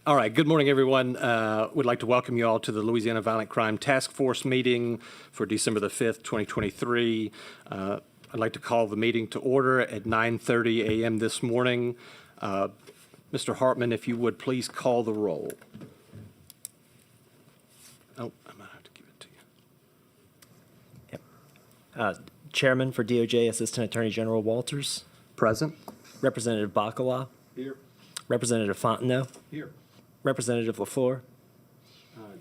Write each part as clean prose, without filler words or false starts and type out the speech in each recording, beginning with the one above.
All right, good morning, everyone. We'd like to welcome you all to the Louisiana Violent Crime Task Force meeting for December the 5th, 2023. I'd like to call the meeting to order at 9:30 a.m. this morning. Mr. Hartman, if you would please call the roll. Oh, I might have to give it to you. Chairman for DOJ, Assistant Attorney General Walters. Present. Representative Bacala. Here. Representative Fontenot. Here. Representative LaFleur.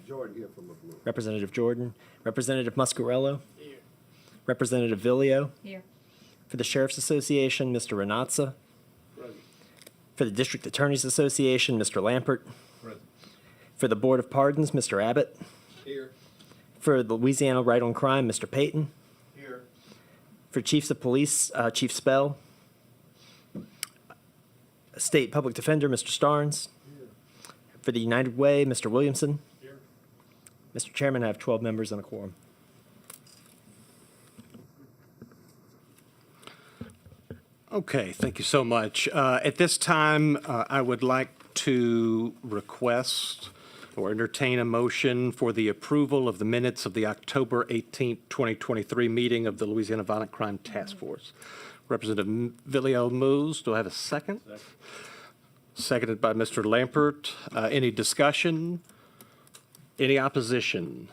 Jordan here from LaFleur. Representative Jordan. Representative Muscarello. Here. Representative Villio. Here. For the Sheriff's Association, Mr. Renazza. Present. For the District Attorneys Association, Mr. Lampert. Present. For the Board of Pardons, Mr. Abbott. Here. For the Louisiana Right on Crime, Mr. Payton. Here. For Chiefs of Police, Chief Spell. State Public Defender, Mr. Starnes. Here. For the United Way, Mr. Williamson. Here. Mr. Chairman, I have 12 members and a quorum. Okay, thank you so much. At this time, I would like to request or entertain a motion for the approval of the minutes of the October 18th, 2023 meeting of the Louisiana Violent Crime Task Force. Representative Villio moves. Do I have a second? Seconded by Mr. Lampert. Any discussion? Any opposition?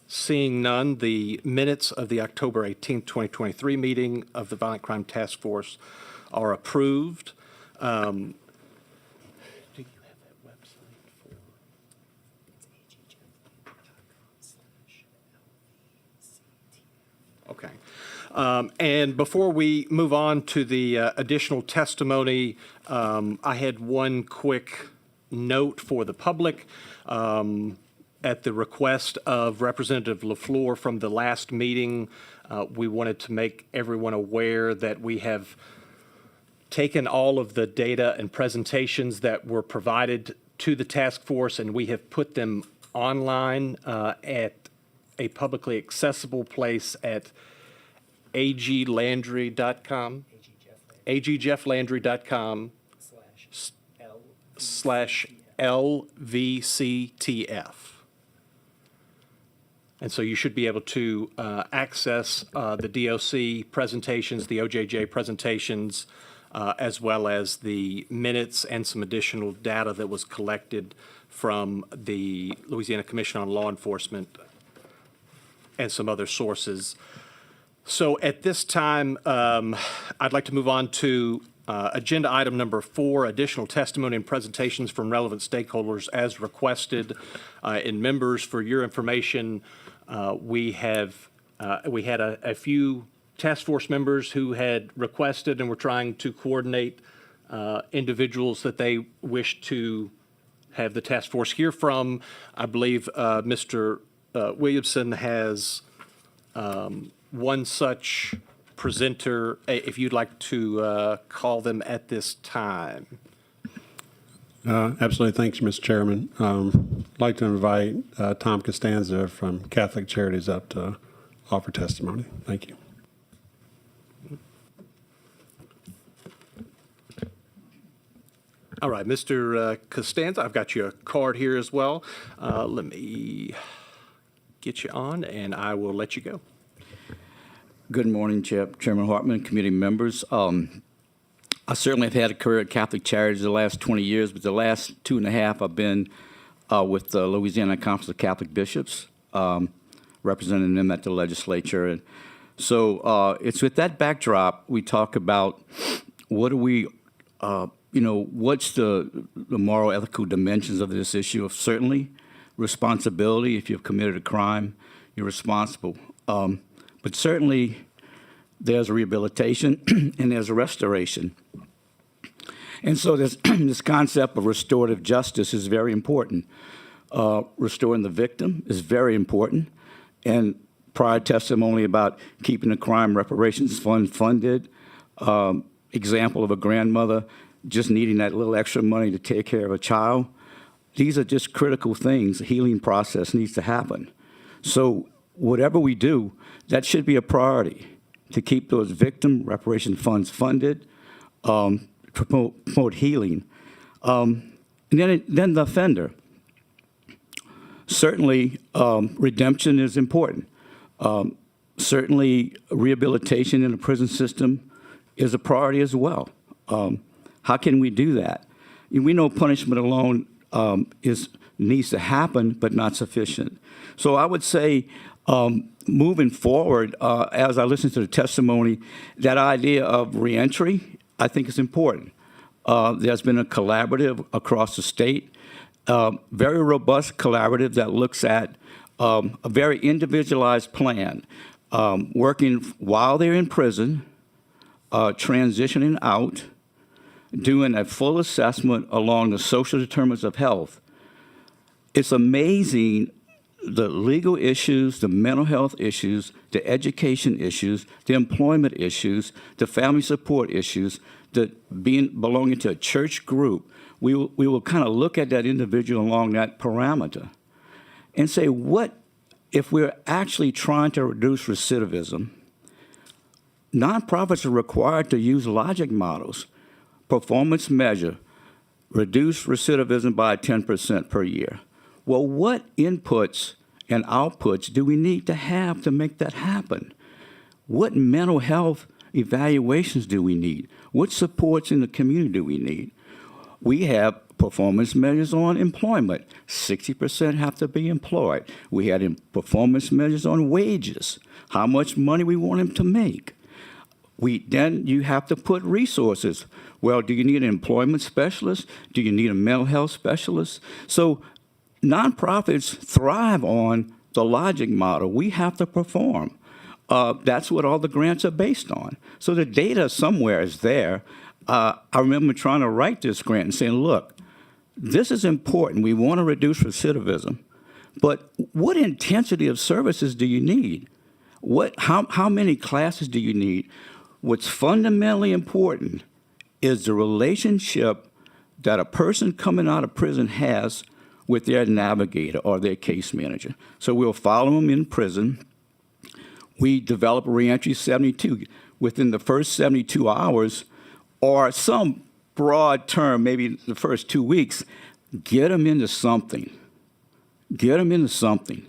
Seeing none, the minutes of the October 18th, 2023 meeting of the Violent Crime Task Force are approved. Do you have that website for? Okay. And before we move on to the additional testimony, I had one quick note for the public. At the request of Representative LaFleur from the last meeting, we wanted to make everyone aware that we have taken all of the data and presentations that were provided to the task force, and we have put them online at a publicly accessible place at aglandry.com, agjefflandry.com /LVCTF. And so you should be able to access the DOC presentations, the OJJ presentations, as well as the minutes and some additional data that was collected from the Louisiana Commission on Law Enforcement and some other sources. So at this time, I'd like to move on to agenda item number 4, additional testimony and presentations from relevant stakeholders as requested. In members, for your information, we had a few task force members who had requested and were trying to coordinate individuals that they wish to have the task force hear from. I believe Mr. Williamson has one such presenter, if you'd like to call them at this time. Absolutely. Thanks, Mr. Chairman. I'd like to invite Tom Costanza from Catholic Charities up to offer testimony. Thank you. All right, Mr. Costanza, I've got you a card here as well. Let me get you on, and I will let you go. Good morning, Chairman Hartman, committee members. I certainly have had a career at Catholic Charities the last 20 years, but the last 2.5 I've been with the Louisiana Conference of Catholic Bishops, representing them at the legislature. And so it's with that backdrop we talk about what do we, what's the moral, ethical dimensions of this issue of certainly responsibility. If you've committed a crime, you're responsible. But certainly there's a rehabilitation and there's a restoration. And so this concept of restorative justice is very important. Restoring the victim is very important. And prior testimony about keeping the crime reparations fund funded, example of a grandmother just needing that little extra money to take care of a child. These are just critical things. The healing process needs to happen. So whatever we do, that should be a priority to keep those victim reparation funds funded, promote healing. and then the offender. Certainly, redemption is important. Certainly, rehabilitation in the prison system is a priority as well. How can we do that? We know punishment alone needs to happen, but not sufficient. So I would say, moving forward, as I listen to the testimony, that idea of reentry, I think is important. There's been a collaborative across the state, very robust collaborative that looks at a very individualized plan, working while they're in prison, transitioning out, doing a full assessment along the social determinants of health. It's amazing the legal issues, the mental health issues, the education issues, the employment issues, the family support issues, the belonging to a church group. We will kind of look at that individual along that parameter and say, what if we're actually trying to reduce recidivism? Nonprofits are required to use logic models, performance measure, reduce recidivism by 10% per year. Well, what inputs and outputs do we need to have to make that happen? What mental health evaluations do we need? What supports in the community do we need? We have performance measures on employment. 60% have to be employed. We had performance measures on wages, how much money we want them to make. Then you have to put resources. Well, do you need an employment specialist? Do you need a mental health specialist? So nonprofits thrive on the logic model. We have to perform. That's what all the grants are based on. So the data somewhere is there. I remember trying to write this grant and saying, look, this is important. We want to reduce recidivism. But what intensity of services do you need? How many classes do you need? What's fundamentally important is the relationship that a person coming out of prison has with their navigator or their case manager. So we'll follow them in prison. We develop a reentry 72. Within the first 72 hours, or some broad term, maybe the first 2 weeks, get them into something. Get them into something.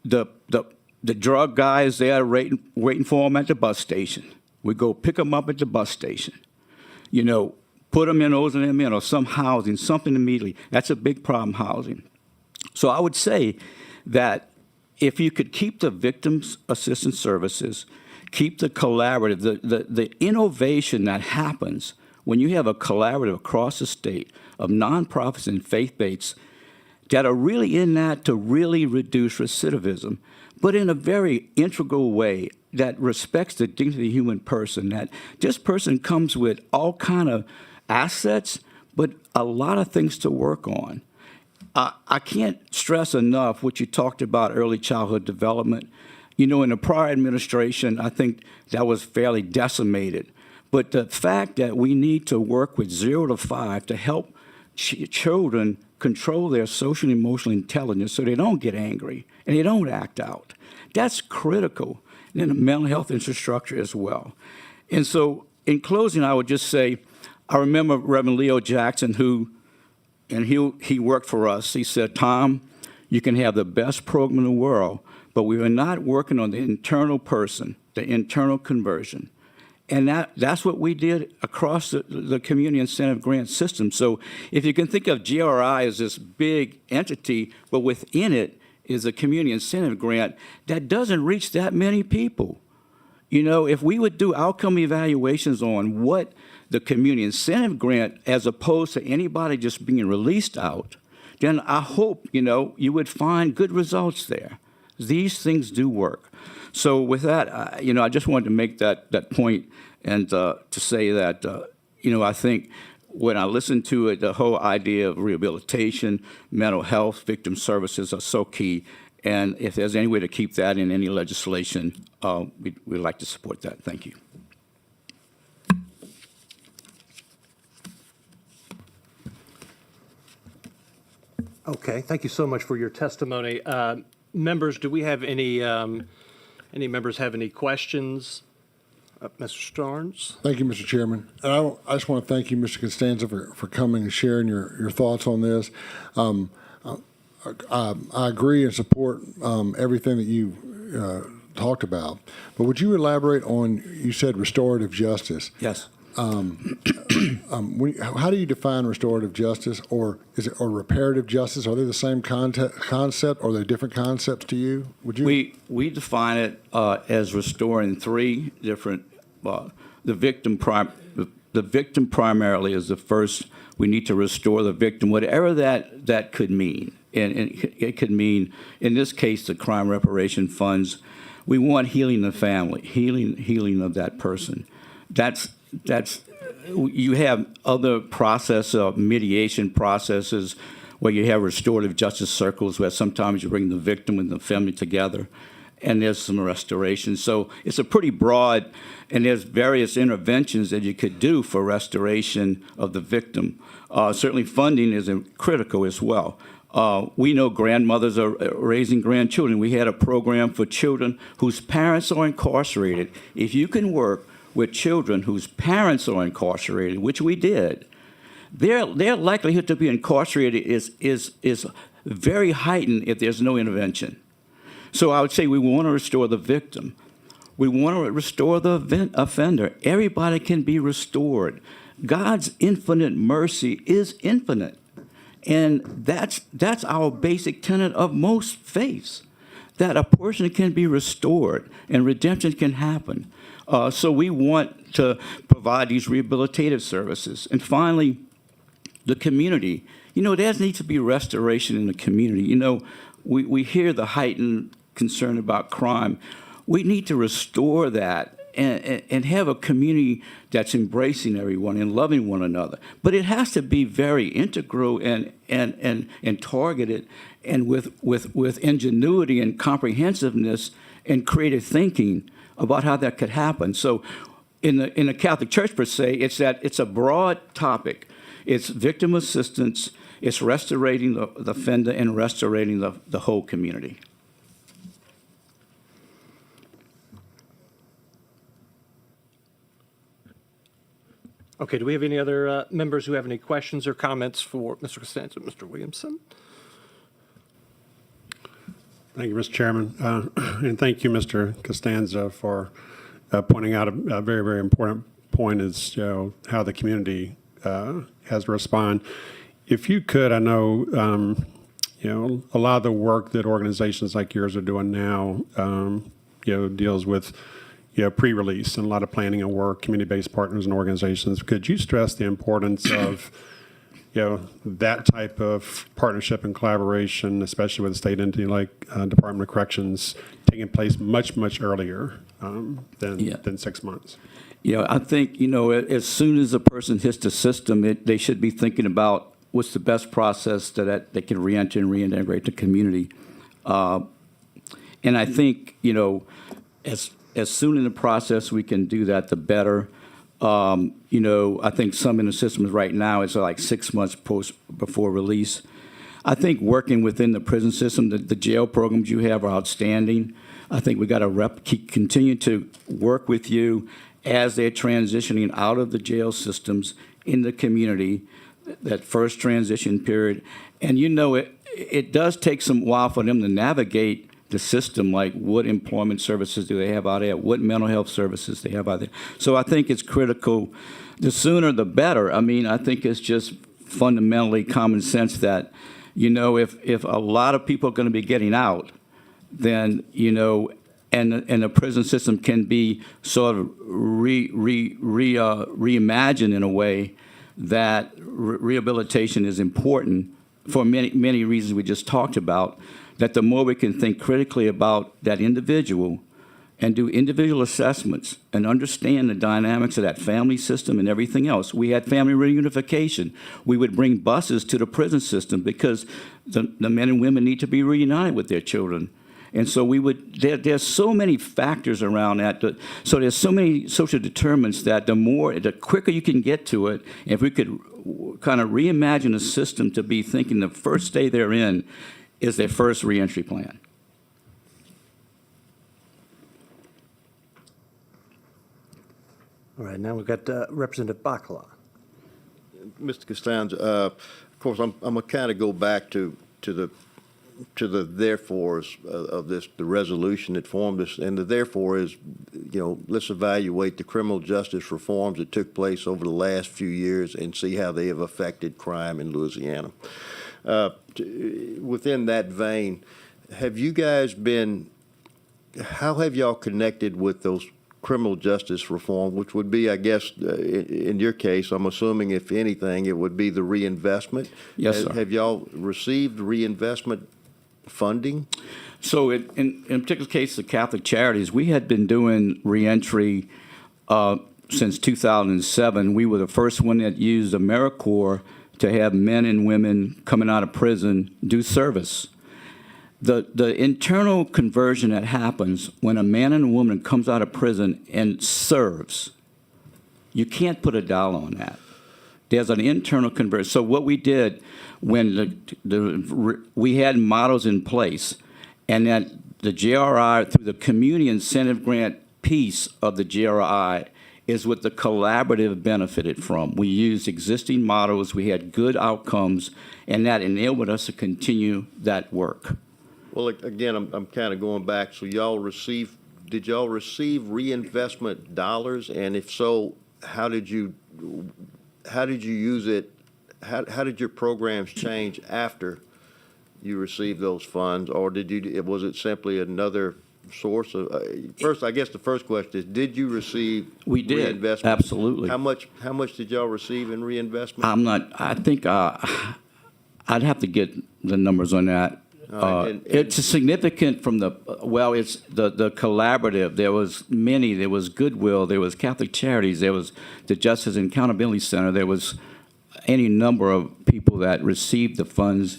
The drug guy is there waiting for them at the bus station. We go pick them up at the bus station. You know, put them in O&M or some housing, something immediately. That's a big problem, housing. So I would say that if you could keep the victims assistance services, keep the collaborative, the innovation that happens when you have a collaborative across the state of nonprofits and faith-based that are really in that to really reduce recidivism, but in a very integral way that respects the dignity of the human person, that this person comes with all kind of assets, but a lot of things to work on. I can't stress enough what you talked about, early childhood development. You know, in the prior administration, I think that was fairly decimated. But the fact that we need to work with 0 to 5 to help children control their social and emotional intelligence so they don't get angry and they don't act out, that's critical. And then the mental health infrastructure as well. And so in closing, I would just say, I remember Reverend Leo Jackson, he worked for us. He said, Tom, you can have the best program in the world, but we are not working on the internal person, the internal conversion. And that's what we did across the community incentive grant system. So if you can think of GRI as this big entity, but within it is a community incentive grant that doesn't reach that many people. You know, if we would do outcome evaluations on what the community incentive grant, as opposed to anybody just being released out, then I hope, you know, you would find good results there. These things do work. So with that, I just wanted to make that point and to say that, I think when I listen to it, the whole idea of rehabilitation, mental health, victim services are so key. And if there's any way to keep that in any legislation, we'd like to support that. Thank you. Okay, thank you so much for your testimony. Members, do we have any members have any questions Mr. Starnes? Thank you, Mr. Chairman. And I just want to thank you, Mr. Costanza, for coming and sharing your thoughts on this. I agree and support everything that you talked about. But would you elaborate on, you said restorative justice. Yes. How do you define restorative justice, or is it or reparative justice? Are they the same concept, or are they different concepts to you? Would you? We define it as restoring three different. The victim primarily is the first. We need to restore the victim, whatever that could mean, and it could mean, in this case, the crime reparation funds. We want healing the family, healing of that person. That's you have other process of mediation processes where you have restorative justice circles where sometimes you bring the victim and the family together, and there's some restoration. So it's a pretty broad, and there's various interventions that you could do for restoration of the victim. Certainly funding is critical as well. We know grandmothers are raising grandchildren. We had a program for children whose parents are incarcerated. If you can work with children whose parents are incarcerated, which we did, their likelihood to be incarcerated is very heightened if there's no intervention. So I would say we want to restore the victim. We want to restore the offender. Everybody can be restored. God's infinite mercy is infinite. And that's our basic tenet of most faiths, that a person can be restored and redemption can happen. So we want to provide these rehabilitative services. And finally, the community. There needs to be restoration in the community. We hear the heightened concern about crime. We need to restore that and have a community that's embracing everyone and loving one another. But it has to be very integral and targeted, and with ingenuity and comprehensiveness and creative thinking about how that could happen. So in the Catholic Church per se, it's a broad topic. It's victim assistance, it's restorating the offender and restorating the whole community. Okay, do we have any other members who have any questions or comments for Mr. Costanza, Mr. Williamson? Thank you, Mr. Chairman. And thank you, Mr. Costanza, for pointing out a very, very important point is how the community has to respond. If you could, I know, a lot of the work that organizations like yours are doing now, deals with pre-release and a lot of planning and work, community-based partners and organizations. Could you stress the importance of that type of partnership and collaboration, especially with a state entity like Department of Corrections, taking place much, much earlier than 6 months? I think, as soon as a person hits the system, they should be thinking about what's the best process that they can reenter and reintegrate the community. And I think, as soon in the process we can do that, the better. I think some in the systems right now, it's like 6 months before release. I think working within the prison system, the jail programs you have are outstanding. I think we got to continue to work with you as they're transitioning out of the jail systems in the community, that first transition period. And it does take some while for them to navigate the system, like what employment services do they have out there, what mental health services they have out there. So I think it's critical. The sooner the better. I mean, I think it's just fundamentally common sense that, if a lot of people are going to be getting out, then, and the prison system can be sort of reimagined in a way that rehabilitation is important for many, many reasons we just talked about, that the more we can think critically about that individual and do individual assessments and understand the dynamics of that family system and everything else. We had family reunification. We would bring buses to the prison system because the men and women need to be reunited with their children. And so there's so many factors around that. So there's so many social determinants that the quicker you can get to it, if we could kind of reimagine a system to be thinking the first day they're in is their first reentry plan. All right, now we've got Representative Bacala. Mr. Costanza, of course, I'm gonna kind of go back to the therefores of this, the resolution that formed this, and the therefore is, let's evaluate the criminal justice reforms that took place over the last few years and see how they have affected crime in Louisiana. Within that vein, how have y'all connected with those criminal justice reform, which would be, I guess, in your case, I'm assuming if anything, it would be the reinvestment? Yes, sir. Have y'all received reinvestment funding? So in a particular case, the Catholic Charities, we had been doing reentry since 2007. We were the first one that used AmeriCorps to have men and women coming out of prison do service. The internal conversion that happens when a man and a woman comes out of prison and serves, you can't put a dollar on that. There's an internal conversion. So what we did when we had models in place, and that the GRI, through the community incentive grant piece of the GRI, is what the collaborative benefited from. We used existing models, we had good outcomes, and that enabled us to continue that work. Well, again, I'm kind of going back. So did y'all receive reinvestment dollars? And if so, how did you use it? How did your programs change after you received those funds? Or was it simply another source of, first, I guess the first question is, did you receive We did, reinvestment? absolutely. How much did y'all receive in reinvestment? I think I'd have to get the numbers on that. It's significant from it's the collaborative. There was many. There was Goodwill. There was Catholic Charities. There was the Justice and Accountability Center. There was any number of people that received the funds,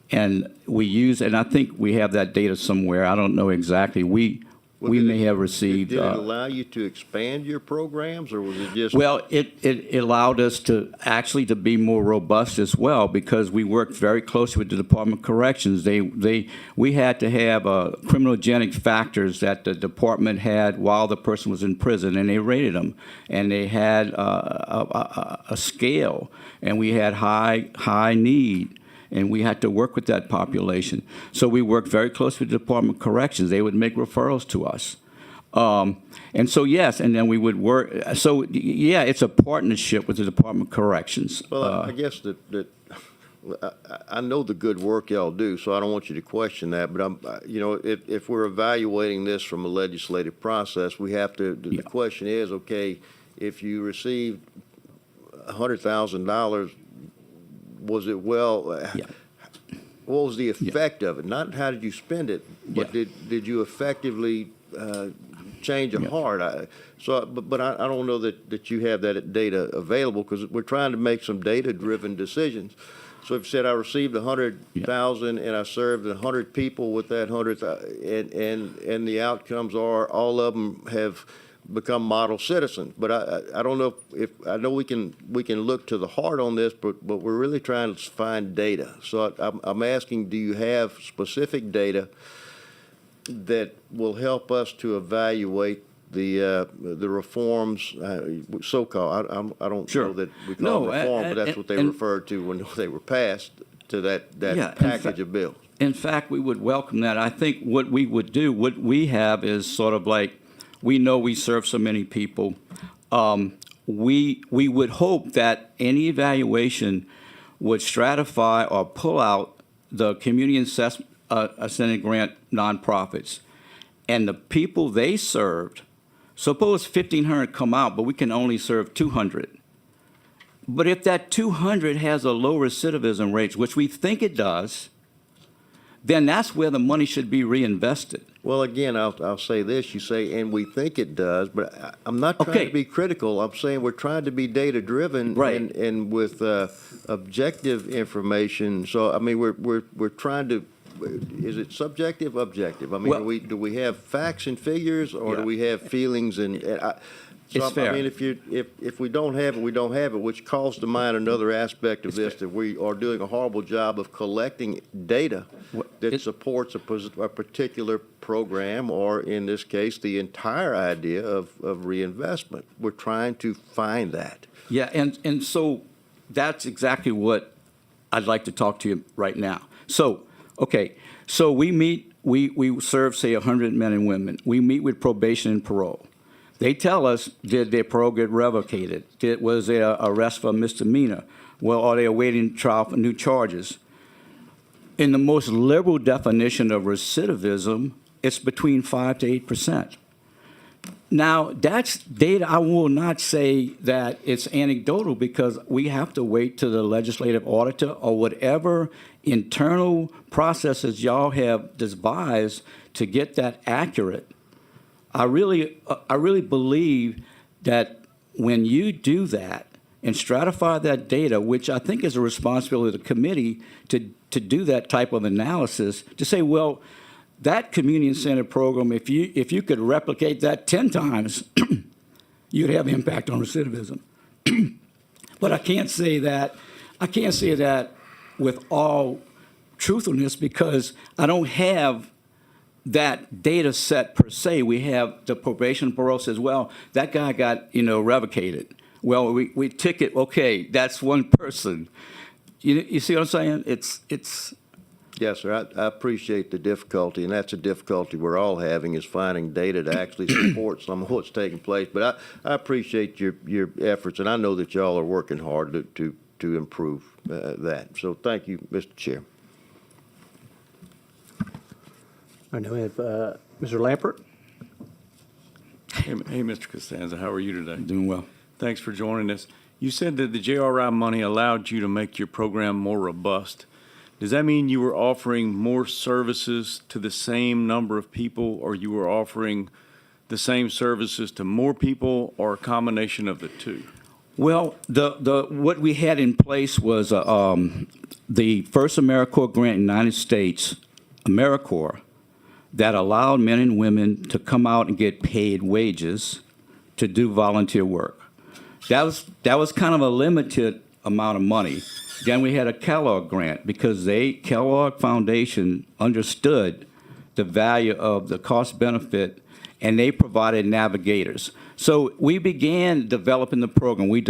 and we use. And I think we have that data somewhere. I don't know exactly. We may have received. Did it allow you to expand your programs, or was it just? Well, it allowed us to actually to be more robust as well, because we worked very closely with the Department of Corrections. We had to have criminogenic factors that the department had while the person was in prison, and they rated them, and they had a scale, and we had high need. And we had to work with that population. So we worked very closely with the Department of Corrections. They would make referrals to us. And so, yes, and then we would work. So, yeah, it's a partnership with the Department of Corrections. Well, I guess that I know the good work y'all do, so I don't want you to question that. But if we're evaluating this from a legislative process, we have to. The question is, okay, if you received $100,000. Was it what was the effect of it? Not how did you spend it, but did you effectively change a heart? But I don't know that you have that data available, because we're trying to make some data-driven decisions. So if you said I received $100,000 and I served 100 people with that 100,000, and the outcomes are all of them have become model citizens. But I don't know if I know we can look to the heart on this, but we're really trying to find data. So I'm asking, do you have specific data that will help us to evaluate the reforms, so-called? I don't know that we call them reform, but that's what they referred to when they were passed, to that package of bills. In fact, we would welcome that. I think what we would do, what we have is sort of like, we know we serve so many people. We would hope that any evaluation would stratify or pull out the community incentive grant nonprofits, and the people they served. Suppose 1,500 come out, but we can only serve 200. But if that 200 has a low recidivism rate, which we think it does, then that's where the money should be reinvested. Well, again, I'll say this. You say, and we think it does, but I'm not trying to be critical. I'm saying we're trying to be data-driven, right, and with objective information. So, I mean, we're trying to. Is it subjective, objective? I mean, do we have facts and figures, or do we have feelings? And So, It's fair. I mean, if we don't have it, we don't have it, which calls to mind another aspect of this, that we are doing a horrible job of collecting data that supports a particular program, or in this case, the entire idea of reinvestment. We're trying to find that. Yeah, and so that's exactly what I'd like to talk to you right now. So, okay, so we serve, say, 100 men and women. We meet with probation and parole. They tell us, did their parole get revocated? Was there an arrest for a misdemeanor? Well, are they awaiting trial for new charges? In the most liberal definition of recidivism, it's between 5 to 8%. Now, that's data. I will not say that it's anecdotal, because we have to wait till the legislative auditor or whatever internal processes y'all have devised to get that accurate. I really believe that when you do that and stratify that data, which I think is a responsibility of the committee to do that type of analysis, to say, well, that community incentive program, if you could replicate that 10 times, you'd have impact on recidivism. But I can't say that with all truthfulness, because I don't have that data set per se. We have the probation parole says, well, that guy got, revocated. Well, we ticket, okay, that's one person. You see what I'm saying? It's. Yes, sir. I appreciate the difficulty, and that's a difficulty we're all having, is finding data to actually support some of what's taking place. But I appreciate your efforts, and I know that y'all are working hard to improve that. So thank you, Mr. Chair. I know we have Mr. Lampert. Hey, Mr. Costanza, how are you today? Doing well. Thanks for joining us. You said that the JRI money allowed you to make your program more robust. Does that mean you were offering more services to the same number of people, or you were offering the same services to more people, or a combination of the two? Well, what we had in place was the first AmeriCorps grant in the United States, AmeriCorps, that allowed men and women to come out and get paid wages to do volunteer work. That was kind of a limited amount of money. Then we had a Kellogg grant, because Kellogg Foundation understood the value of the cost benefit, and they provided navigators. So we began developing the program. We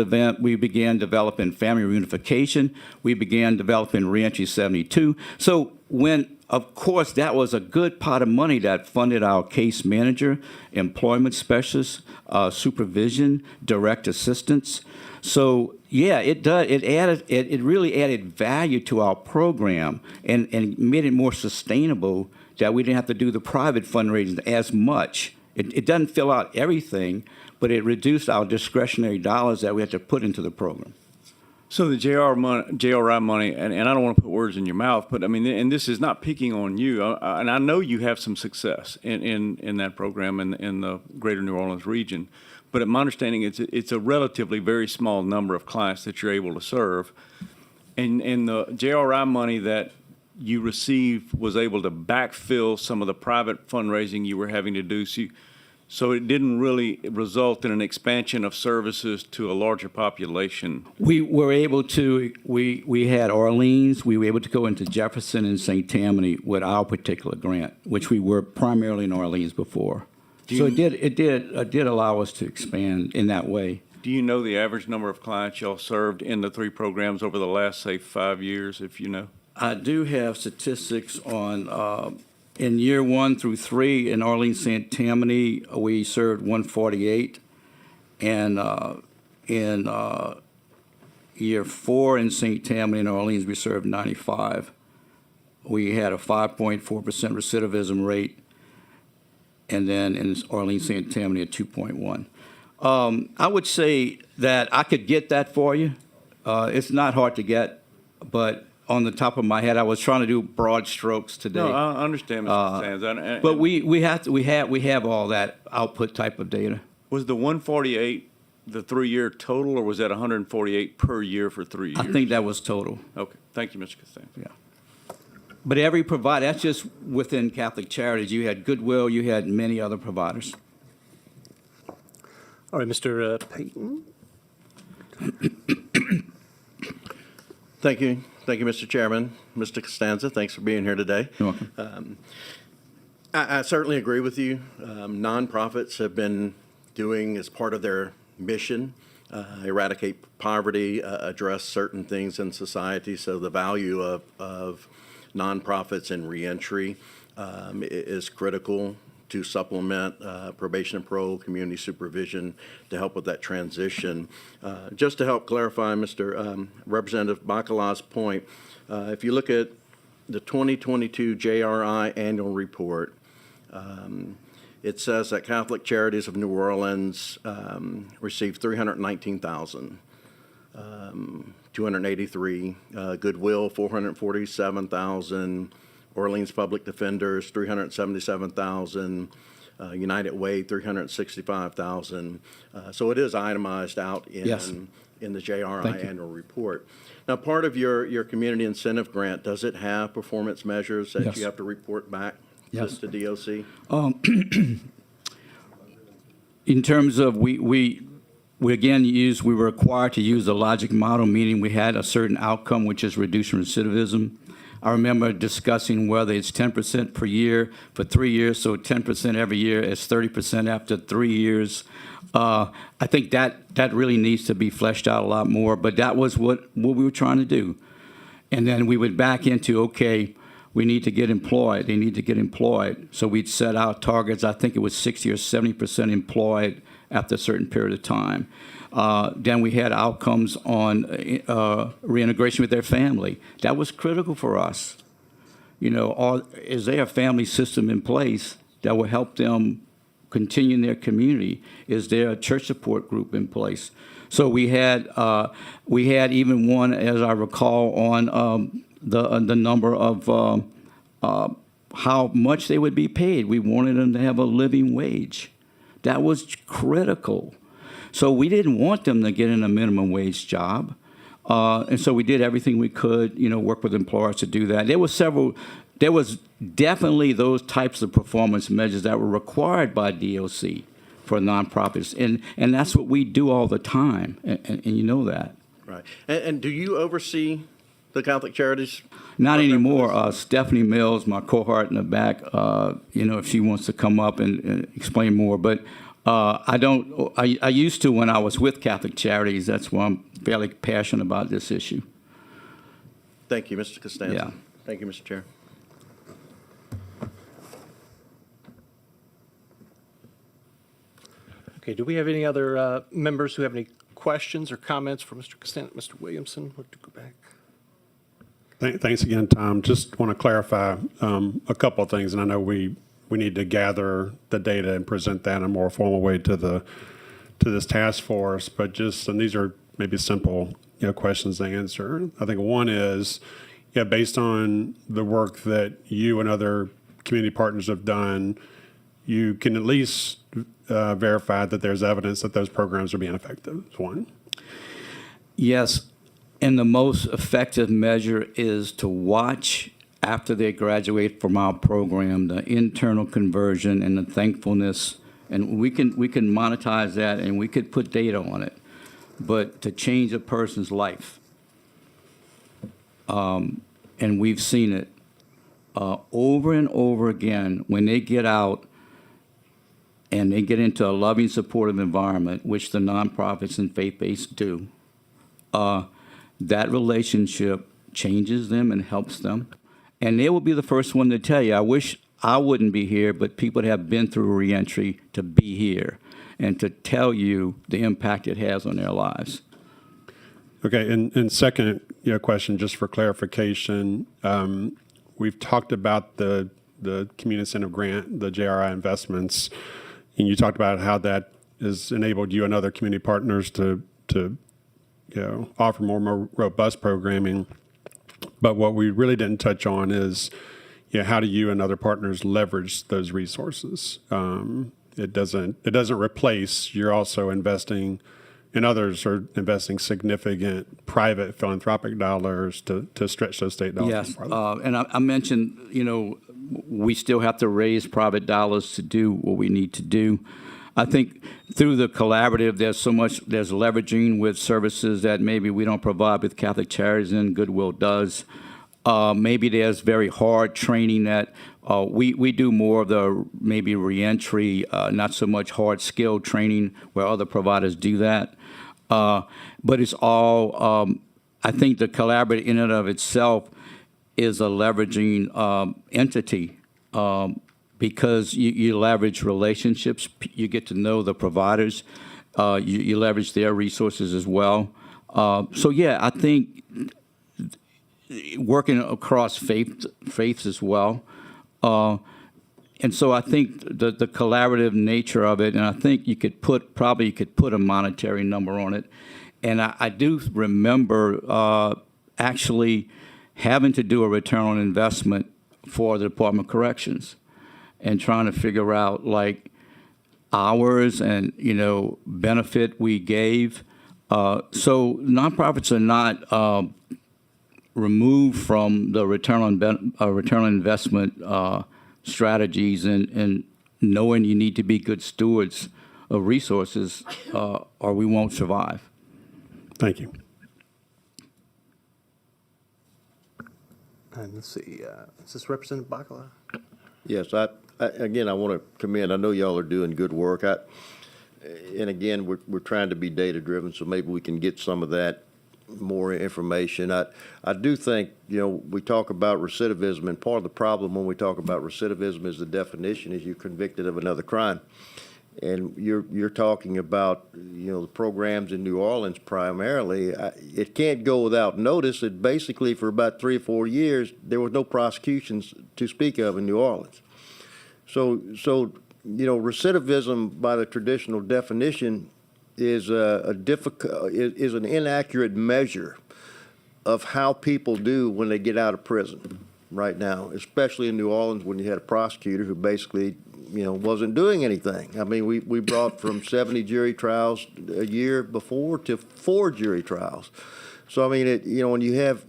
began developing family reunification. We began developing Reentry 72. So of course, that was a good pot of money that funded our case manager, employment specialists, supervision, direct assistance. So yeah, it does. It really added value to our program, and made it more sustainable, that we didn't have to do the private fundraising as much. It doesn't fill out everything, but it reduced our discretionary dollars that we had to put into the program. So the JRI money, and I don't want to put words in your mouth, but I mean, and this is not picking on you, and I know you have some success in that program in the greater New Orleans region, but my understanding is it's a relatively very small number of clients that you're able to serve, and the JRI money that you received was able to backfill some of the private fundraising you were having to do. So it didn't really result in an expansion of services to a larger population. We were able to, we had Orleans, we were able to go into Jefferson and St. Tammany with our particular grant, which we were primarily in Orleans before. So it did allow us to expand in that way. Do you know the average number of clients y'all served in the three programs over the last, say, 5 years, if you know? I do have statistics on, in year 1 through 3 in Orleans, St. Tammany, we served 148. And in year 4 in St. Tammany and Orleans, we served 95. We had a 5.4% recidivism rate. And then in Orleans, St. Tammany, a 2.1. I would say that I could get that for you. It's not hard to get, but on the top of my head, I was trying to do broad strokes today. No, I understand, Mr. Costanza. But we have all that output type of data. Was the 148 the 3-year total, or was that 148 per year for 3 years? I think that was total. Okay, thank you, Mr. Costanza. Yeah. But every provider, that's just within Catholic Charities. You had Goodwill, you had many other providers. All right, Mr. Payton? Thank you. Thank you, Mr. Chairman. Mr. Costanza, thanks for being here today. You're welcome. I certainly agree with you. Nonprofits have been doing as part of their mission, eradicate poverty, address certain things in society. So the value of nonprofits in reentry is critical to supplement probation and parole, community supervision to help with that transition. Just to help clarify Mr. Representative Bacala's point, if you look at the 2022 JRI annual report, it says that Catholic Charities of New Orleans received $319,283, Goodwill $447,000, Orleans Public Defenders $377,000, United Way $365,000. So it is itemized out Yes. in the JRI Thank you. annual report. Now, part of your community incentive grant, does it have performance measures that Yes. you have to report back Yes. to DOC? In terms of, we again we were required to use the logic model, meaning we had a certain outcome, which is reducing recidivism. I remember discussing whether it's 10% per year for 3 years, so 10% every year is 30% after 3 years. I think that really needs to be fleshed out a lot more, but that was what we were trying to do. And then we would back into, okay, we need to get employed. They need to get employed. So we'd set out targets. I think it was 60 or 70% employed after a certain period of time. Then we had outcomes on reintegration with their family. That was critical for us. You know, is there a family system in place that will help them continue in their community? Is there a church support group in place? So we had even one, as I recall, on the number of how much they would be paid. We wanted them to have a living wage. That was critical. So we didn't want them to get in a minimum wage job. And so we did everything we could, work with employers to do that. There was definitely those types of performance measures that were required by DOC for nonprofits. And that's what we do all the time. And you know that. Right. And do you oversee the Catholic Charities? Not program for anymore. this? Stephanie Mills, my cohort in the back, if she wants to come up and explain more. But I used to when I was with Catholic Charities. That's why I'm fairly passionate about this issue. Thank you, Mr. Costanza. Yeah. Thank you, Mr. Chair. Okay, do we have any other members who have any questions or comments for Mr. Costanza? Mr. Williamson, we'll go back. Thanks again, Tom. Just want to clarify a couple of things, and I know we need to gather the data and present that in a more formal way to this task force. But and these are maybe simple questions to answer. I think one is, based on the work that you and other community partners have done, you can at least verify that there's evidence that those programs are being effective. That's one. Yes, and the most effective measure is to watch after they graduate from our program, the internal conversion and the thankfulness, and we can monetize that and we could put data on it. But to change a person's life, and we've seen it over and over again when they get out and they get into a loving, supportive environment, which the nonprofits and faith-based do, that relationship changes them and helps them. And they will be the first one to tell you, I wish I wouldn't be here, but people that have been through reentry to be here and to tell you the impact it has on their lives. Okay, and second question, just for clarification, we've talked about the community incentive grant, the JRI investments, and you talked about how that has enabled you and other community partners to offer more robust programming. But what we really didn't touch on is, how do you and other partners leverage those resources? It doesn't replace. You're also investing, and others are investing significant private philanthropic dollars to stretch those state dollars. Yes, and I mentioned, we still have to raise private dollars to do what we need to do. I think through the collaborative, there's leveraging with services that maybe we don't provide with Catholic Charities and Goodwill does. Maybe there's very hard training that we do more of the maybe reentry, not so much hard skill training where other providers do that. But it's all, I think the collaborative in and of itself is a leveraging entity because you leverage relationships. You get to know the providers. You leverage their resources as well. So yeah, I think working across faiths as well. And so I think the collaborative nature of it, and I think you could put a monetary number on it. And I do remember actually having to do a return on investment for the Department of Corrections and trying to figure out like hours and, benefit we gave. So nonprofits are not removed from the return on investment strategies and knowing you need to be good stewards of resources or we won't survive. Thank you. And let's see, is this Representative Bacala? Yes, again, I want to commend, I know y'all are doing good work. And again, we're trying to be data-driven, so maybe we can get some of that more information. I do think, we talk about recidivism, and part of the problem when we talk about recidivism is the definition is you're convicted of another crime. And you're talking about, the programs in New Orleans primarily. It can't go without notice that basically for about 3 or 4 years, there was no prosecutions to speak of in New Orleans. So recidivism by the traditional definition is is an inaccurate measure of how people do when they get out of prison right now, especially in New Orleans when you had a prosecutor who basically wasn't doing anything. I mean, we brought from 70 jury trials a year before to 4 jury trials. So I mean, when you have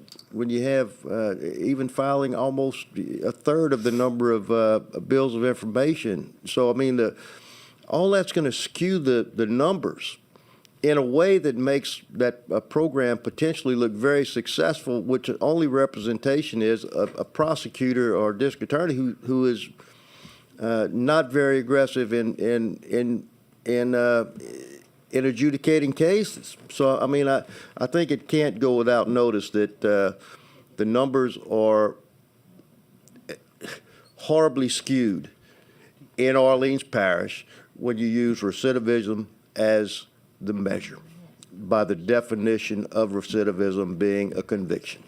even filing almost a third of the number of bills of information. So I mean, all that's going to skew the numbers in a way that makes that program potentially look very successful, which the only representation is a prosecutor or district attorney who is not very aggressive in adjudicating cases. So I mean, I think it can't go without notice that the numbers are horribly skewed in Orleans Parish when you use recidivism as the measure, by the definition of recidivism being a conviction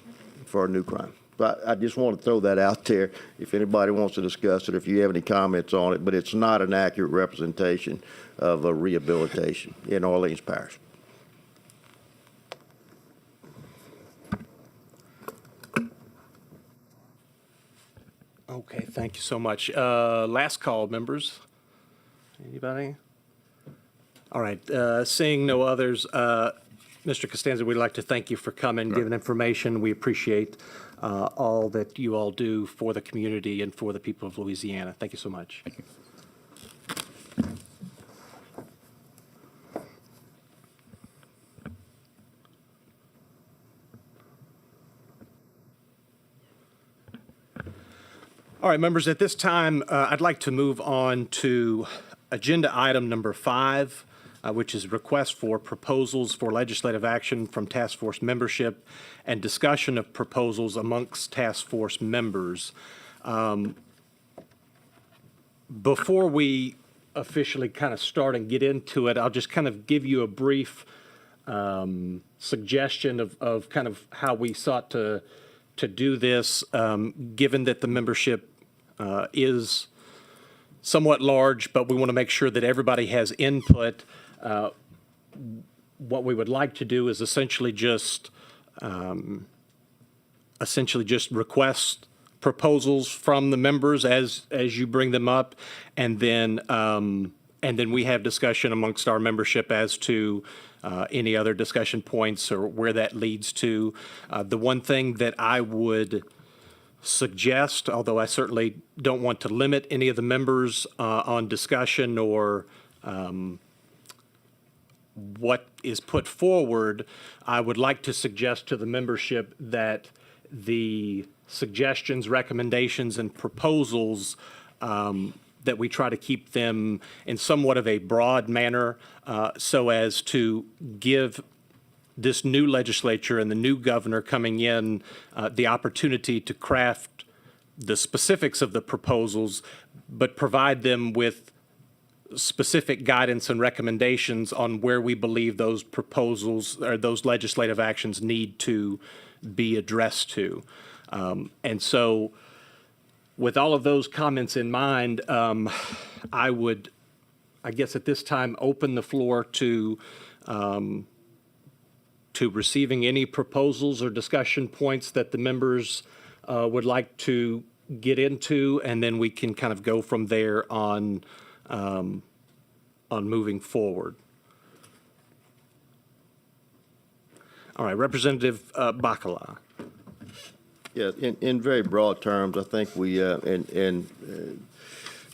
for a new crime. But I just want to throw that out there if anybody wants to discuss it, if you have any comments on it, but it's not an accurate representation of a rehabilitation in Orleans Parish. Okay, thank you so much. Last call, members. Anybody? All right, seeing no others, Mr. Costanza, we'd like to thank you for coming, giving information. We appreciate all that you all do for the community and for the people of Louisiana. Thank you so much. Thank you. All right, members, at this time, I'd like to move on to agenda item number 5, which is request for proposals for legislative action from task force membership and discussion of proposals amongst task force members. Before we officially kind of start and get into it, I'll just kind of give you a brief suggestion of kind of how we sought to do this, given that the membership is somewhat large, but we want to make sure that everybody has input. What we would like to do is essentially just request proposals from the members as you bring them up, and then we have discussion amongst our membership as to any other discussion points or where that leads to. The one thing that I would suggest, although I certainly don't want to limit any of the members on discussion or what is put forward, I would like to suggest to the membership that the suggestions, recommendations, and proposals, that we try to keep them in somewhat of a broad manner, so as to give this new legislature and the new governor coming in the opportunity to craft the specifics of the proposals, but provide them with specific guidance and recommendations on where we believe those proposals or those legislative actions need to be addressed to. And so with all of those comments in mind, I would, I guess at this time, open the floor to receiving any proposals or discussion points that the members would like to get into, and then we can kind of go from there on moving forward. All right, Representative Bacala. Yeah, in very broad terms, I think we,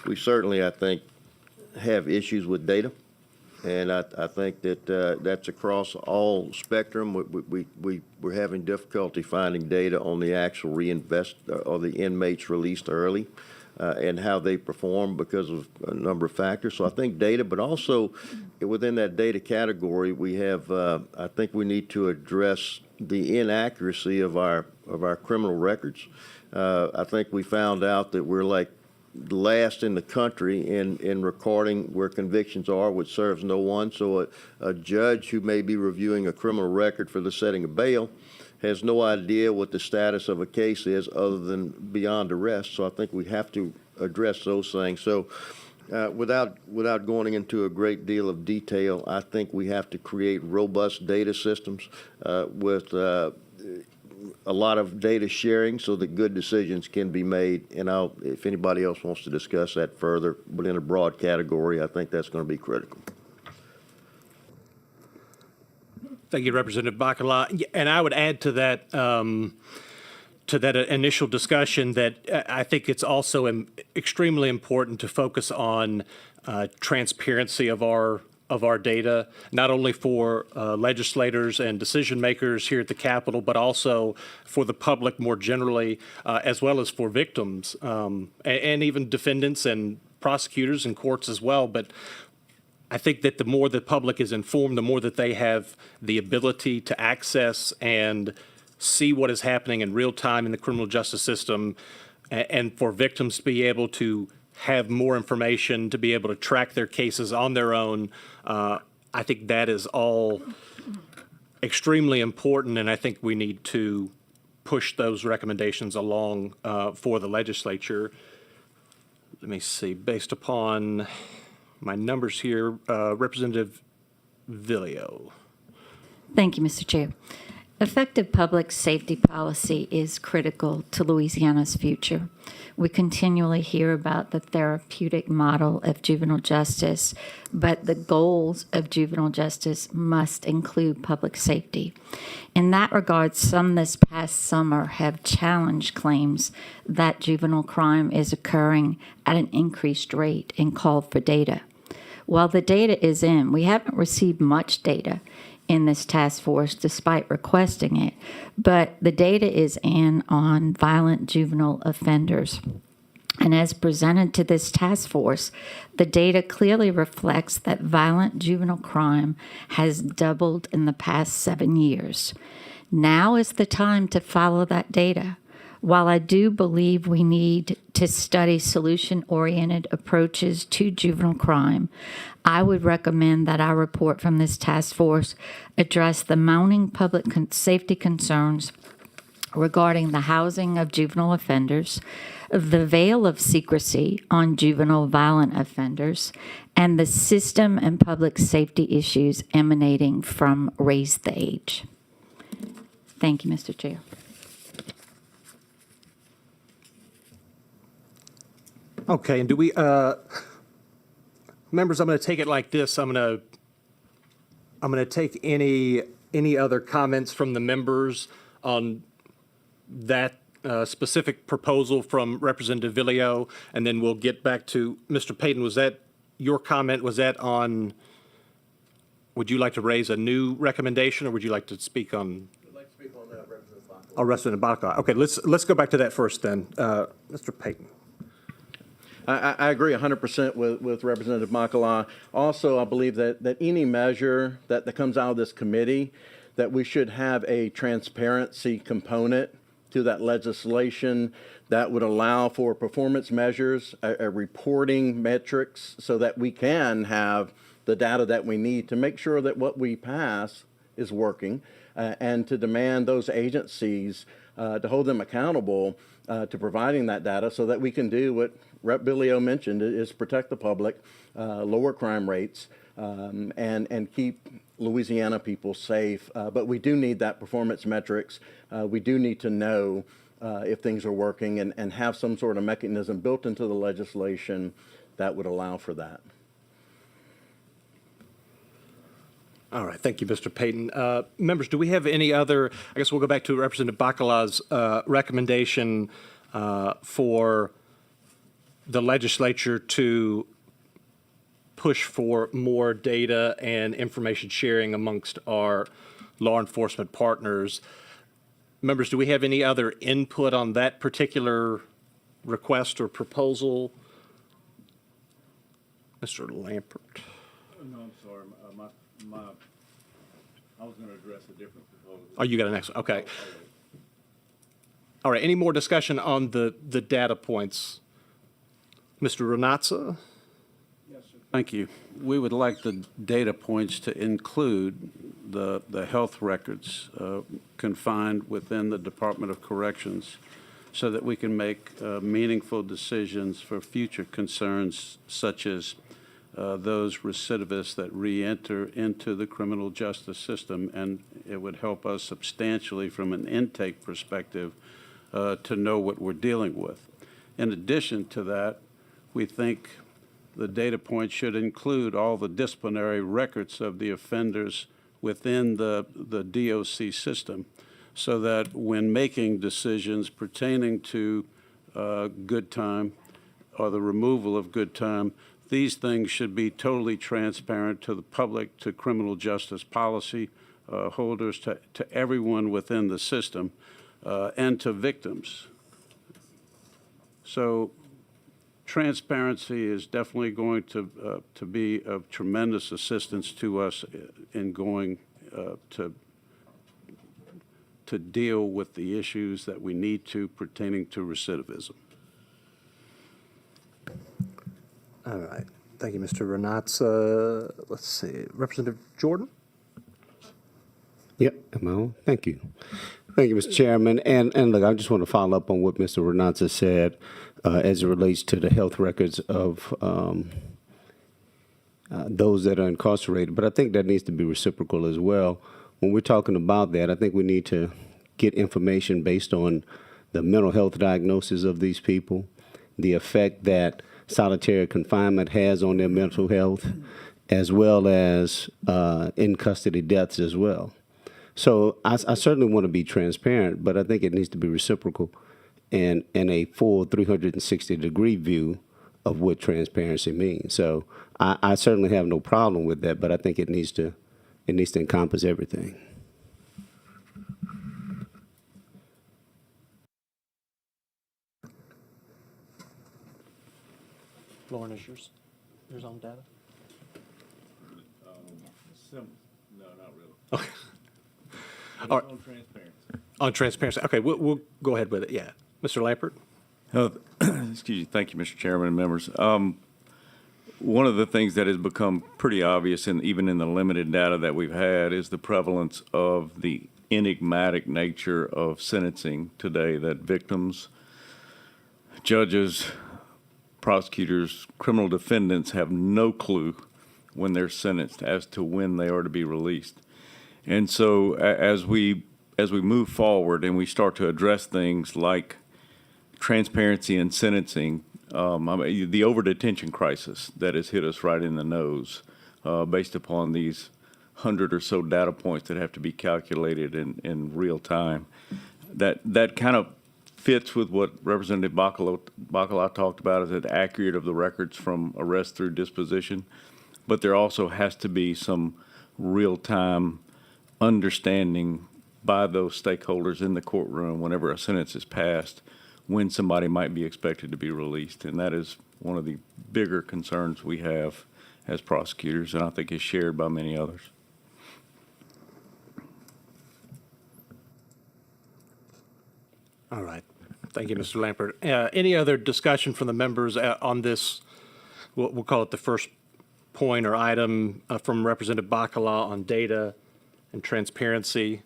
we certainly, I think, have issues with data. And I think that that's across all spectrum. We're having difficulty finding data on the actual or the inmates released early and how they perform because of a number of factors. So I think data, but also within that data category, we have, I think we need to address the inaccuracy of our criminal records. I think we found out that we're like last in the country in recording where convictions are, which serves no one. So a judge who may be reviewing a criminal record for the setting of bail has no idea what the status of a case is other than beyond arrest. So I think we have to address those things. So without going into a great deal of detail, I think we have to create robust data systems with a lot of data sharing so that good decisions can be made. And if anybody else wants to discuss that further, but in a broad category, I think that's going to be critical. Thank you, Representative Bacala. And I would add to that initial discussion that I think it's also extremely important to focus on transparency of our data, not only for legislators and decision makers here at the Capitol, but also for the public more generally, as well as for victims and even defendants and prosecutors and courts as well. But I think that the more the public is informed, the more that they have the ability to access and see what is happening in real time in the criminal justice system, and for victims to be able to have more information, to be able to track their cases on their own. I think that is all extremely important, and I think we need to push those recommendations along for the legislature. Let me see, based upon my numbers here, Representative Villio. Thank you, Mr. Chair. Effective public safety policy is critical to Louisiana's future. We continually hear about the therapeutic model of juvenile justice, but the goals of juvenile justice must include public safety. In that regard, some this past summer have challenged claims that juvenile crime is occurring at an increased rate and called for data. While the data is in, we haven't received much data in this task force despite requesting it, but the data is in on violent juvenile offenders. And as presented to this task force, the data clearly reflects that violent juvenile crime has doubled in the past 7 years. Now is the time to follow that data. While I do believe we need to study solution-oriented approaches to juvenile crime, I would recommend that our report from this task force address the mounting public safety concerns regarding the housing of juvenile offenders, the veil of secrecy on juvenile violent offenders, and the system and public safety issues emanating from Raise the Age. Thank you, Mr. Chair. Okay, and do we, members, I'm going to take it like this. I'm going to take any other comments from the members on that specific proposal from Representative Villio, and then we'll get back to Mr. Payton. Was that your comment, was that on, would you like to raise a new recommendation, or would you like to speak on? I'd like to speak on Representative Bacala. Oh, Representative Bacala. Okay, let's go back to that first then. Mr. Payton. I agree 100% with Representative Makala. Also, I believe that any measure that comes out of this committee, that we should have a transparency component to that legislation that would allow for performance measures, a reporting metrics, so that we can have the data that we need to make sure that what we pass is working, and to demand those agencies to hold them accountable to providing that data so that we can do what Rep. Billio mentioned, is protect the public, lower crime rates, and keep Louisiana people safe. But we do need that performance metrics. We do need to know if things are working, and have some sort of mechanism built into the legislation that would allow for that. All right, thank you, Mr. Payton. Members, do we have any other, I guess we'll go back to Representative Bacala's recommendation for the legislature to push for more data and information sharing amongst our law enforcement partners. Members, do we have any other input on that particular request or proposal? Mr. Lampert. No, I'm sorry. I was going to address a different proposal. Oh, you got an next one? Okay. All right, any more discussion on the data points? Mr. Renazza? Thank you. We would like the data points to include the health records confined within the Department of Corrections, so that we can make meaningful decisions for future concerns, such as those recidivists that re-enter into the criminal justice system. And it would help us substantially from an intake perspective to know what we're dealing with. In addition to that, we think the data point should include all the disciplinary records of the offenders within the DOC system, so that when making decisions pertaining to good time or the removal of good time, these things should be totally transparent to the public, to criminal justice policy holders, to everyone within the system, and to victims. So transparency is definitely going to be of tremendous assistance to us in going to deal with the issues that we need to pertaining to recidivism. All right. Thank you, Mr. Renazza. Let's see. Representative Jordan? Yep, am I on? Thank you. Thank you, Mr. Chairman. And look, I just want to follow up on what Mr. Renazza said as it relates to the health records of those that are incarcerated. But I think that needs to be reciprocal as well. When we're talking about that, I think we need to get information based on the mental health diagnosis of these people, the effect that solitary confinement has on their mental health, as well as in custody deaths as well. So I certainly want to be transparent, but I think it needs to be reciprocal and a full 360-degree view of what transparency means. So I certainly have no problem with that, but I think it needs to encompass everything. Lauren, is yours on data? No, not really. Okay. But All it's right. on transparency. On transparency. Okay, we'll go ahead with it. Yeah. Mr. Lampert? Excuse me. Thank you, Mr. Chairman and members. One of the things that has become pretty obvious, and even in the limited data that we've had, is the prevalence of the enigmatic nature of sentencing today, that victims, judges, prosecutors, criminal defendants have no clue when they're sentenced as to when they are to be released. And so as we move forward and we start to address things like transparency in sentencing, the over-detention crisis that has hit us right in the nose based upon these 100 or so data points that have to be calculated in real time, that kind of fits with what Representative Bacala talked about, is it accurate of the records from arrest through disposition? But there also has to be some real-time understanding by those stakeholders in the courtroom whenever a sentence is passed, when somebody might be expected to be released. And that is one of the bigger concerns we have as prosecutors, and I think is shared by many others. All right. Thank you, Mr. Lampert. Any other discussion from the members on this, we'll call it the first point or item from Representative Bacala on data and transparency?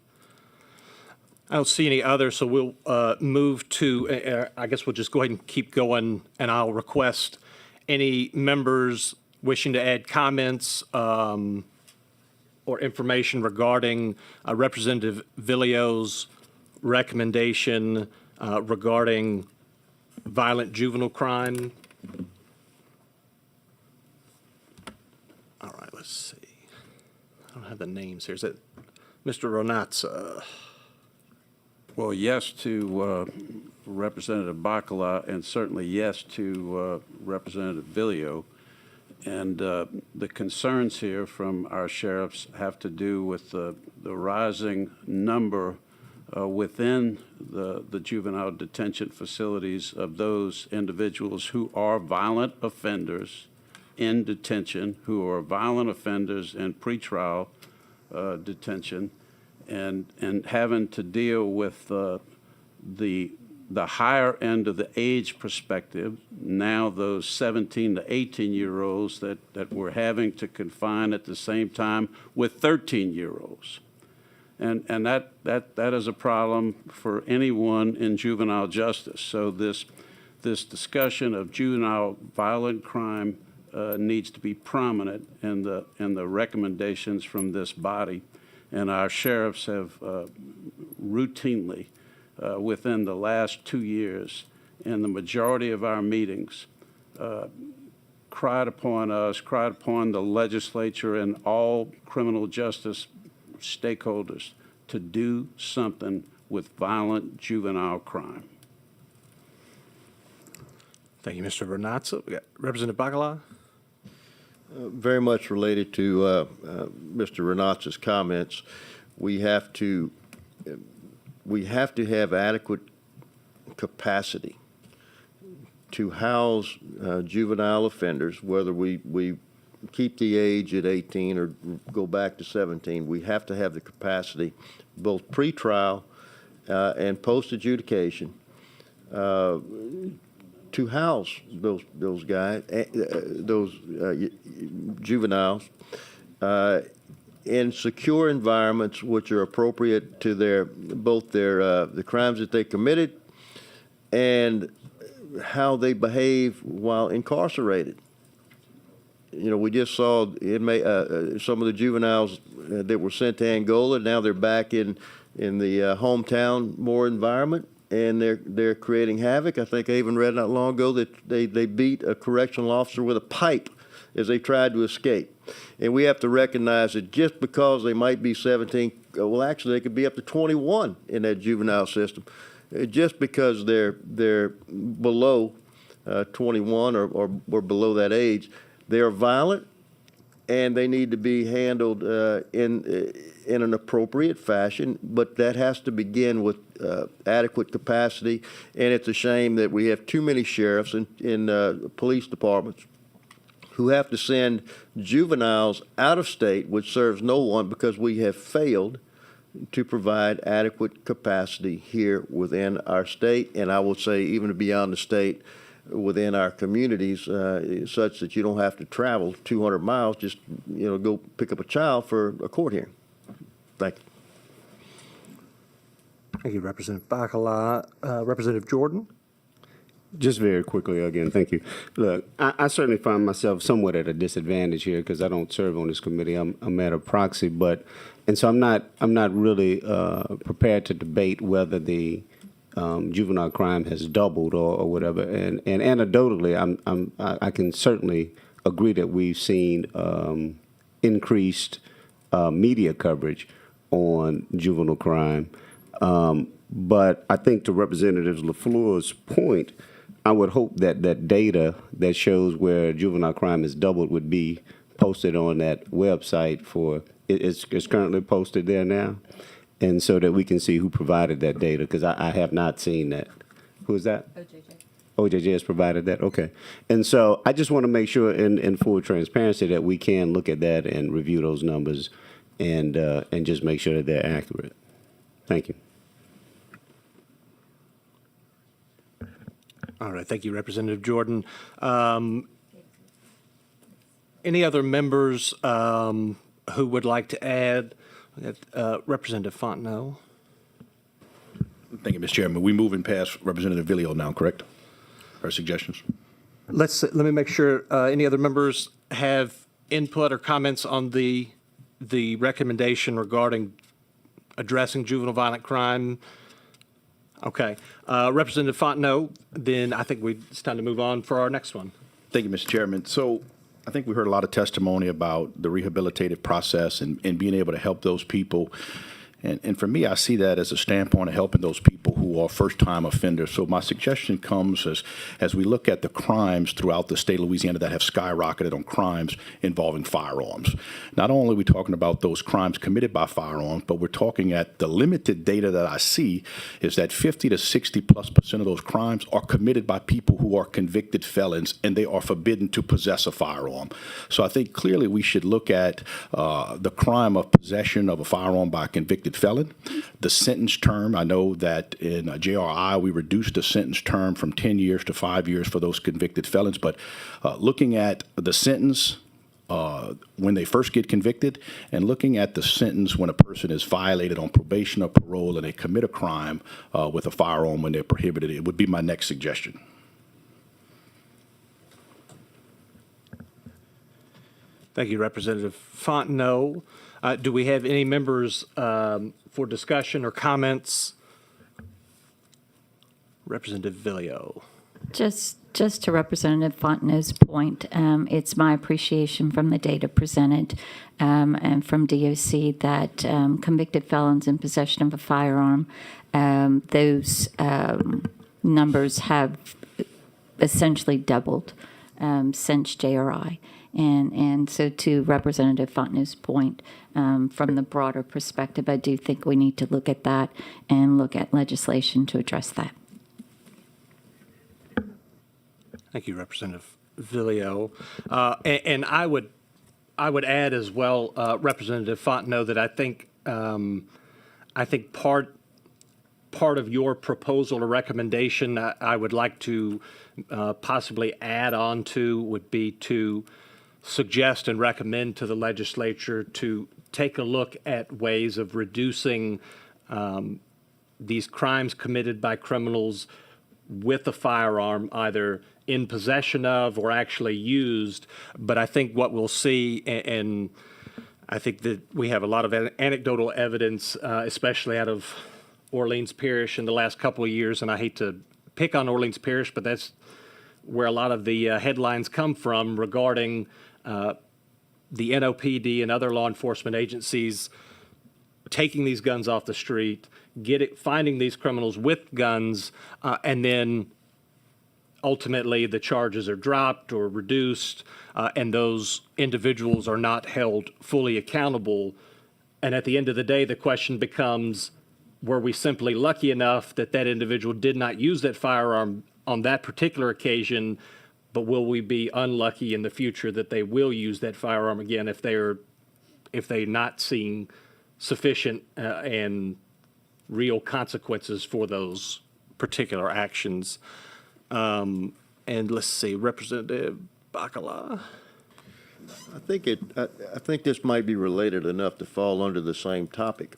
I don't see any other, so we'll move to, I guess we'll just go ahead and keep going, and I'll request any members wishing to add comments or information regarding Representative Villio's recommendation regarding violent juvenile crime. All right, let's see. I don't have the names here. Is it Mr. Ronazza? Well, yes to Representative Bacala, and certainly yes to Representative Villio. And the concerns here from our sheriffs have to do with the rising number within the juvenile detention facilities of those individuals who are violent offenders in detention, who are violent offenders in pretrial detention, and having to deal with the higher end of the age perspective, now those 17 to 18-year-olds that we're having to confine at the same time with 13-year-olds. And that is a problem for anyone in juvenile justice. So this discussion of juvenile violent crime needs to be prominent in the recommendations from this body. And our sheriffs have routinely, within the last 2 years, in the majority of our meetings, cried upon us, cried upon the legislature and all criminal justice stakeholders to do something with violent juvenile crime. Thank you, Mr. Ronazza. We got Representative Bacala. Very much related to Mr. Renazza's comments, we have to have adequate capacity to house juvenile offenders, whether we keep the age at 18 or go back to 17. We have to have the capacity, both pretrial and post-adjudication, to house those guys, those juveniles, in secure environments which are appropriate to the crimes that they committed and how they behave while incarcerated. You know, we just saw some of the juveniles that were sent to Angola. Now they're back in the hometown Moore environment, and they're creating havoc. I think I even read not long ago that they beat a correctional officer with a pipe as they tried to escape. And we have to recognize that just because they might be 17, well, actually they could be up to 21 in that juvenile system. Just because they're below 21 or below that age, they are violent, and they need to be handled in an appropriate fashion, but that has to begin with adequate capacity. And it's a shame that we have too many sheriffs in police departments who have to send juveniles out of state, which serves no one, because we have failed to provide adequate capacity here within our state, and I will say even beyond the state, within our communities, such that you don't have to travel 200 miles, just go pick up a child for a court hearing. Thank you. Thank you, Representative Bacala. Representative Jordan. Just very quickly again, thank you. Look, I certainly find myself somewhat at a disadvantage here because I don't serve on this committee. I'm at a proxy, and so I'm not really prepared to debate whether the juvenile crime has doubled or whatever. And anecdotally, I can certainly agree that we've seen increased media coverage on juvenile crime. But I think to Representative LaFleur's point, I would hope that that data that shows where juvenile crime is doubled would be posted on that website it's currently posted there now. And so that we can see who provided that data, because I have not seen that. Who is that? OJJ has provided that? Okay. And so I just want to make sure in full transparency that we can look at that and review those numbers and just make sure that they're accurate. Thank you. All right, thank you, Representative Jordan. Any other members who would like to add? Representative Fontenot. Thank you, Mr. Chairman. We moving past Representative Villio now, correct? Our suggestions? Let me make sure, any other members have input or comments on the recommendation regarding addressing juvenile violent crime? Okay. Representative Fontenot, then I think it's time to move on for our next one. Thank you, Mr. Chairman. So I think we heard a lot of testimony about the rehabilitative process and being able to help those people. And for me, I see that as a standpoint of helping those people who are first-time offenders. So my suggestion comes as we look at the crimes throughout the state of Louisiana that have skyrocketed on crimes involving firearms. Not only are we talking about those crimes committed by firearms, but we're talking at the limited data that I see is that 50 to 60+% of those crimes are committed by people who are convicted felons, and they are forbidden to possess a firearm. So I think clearly we should look at the crime of possession of a firearm by a convicted felon. The sentence term, I know that in JRI we reduced the sentence term from 10 years to 5 years for those convicted felons, but looking at the sentence when they first get convicted and looking at the sentence when a person is violated on probation or parole and they commit a crime with a firearm when they're prohibited, it would be my next suggestion. Thank you, Representative Fontenot. Do we have any members for discussion or comments? Representative Villio. Just to Representative Fontenot's point, it's my appreciation from the data presented and from DOC that convicted felons in possession of a firearm, those numbers have essentially doubled since JRI. And so to Representative Fontenot's point, from the broader perspective, I do think we need to look at that and look at legislation to address that. Thank you, Representative Villio. And I would add as well, Representative Fontenot, that I think part of your proposal or recommendation I would like to possibly add on to would be to suggest and recommend to the legislature to take a look at ways of reducing these crimes committed by criminals with a firearm, either in possession of or actually used. But I think what we'll see, and I think that we have a lot of anecdotal evidence, especially out of Orleans Parish in the last couple of years, and I hate to pick on Orleans Parish, but that's where a lot of the headlines come from regarding the NOPD and other law enforcement agencies taking these guns off the street, finding these criminals with guns, and then ultimately the charges are dropped or reduced, and those individuals are not held fully accountable. And at the end of the day, the question becomes, were we simply lucky enough that that individual did not use that firearm on that particular occasion, but will we be unlucky in the future that they will use that firearm again if they're not seeing sufficient and real consequences for those particular actions? And let's see, Representative Bacala. I think this might be related enough to fall under the same topic.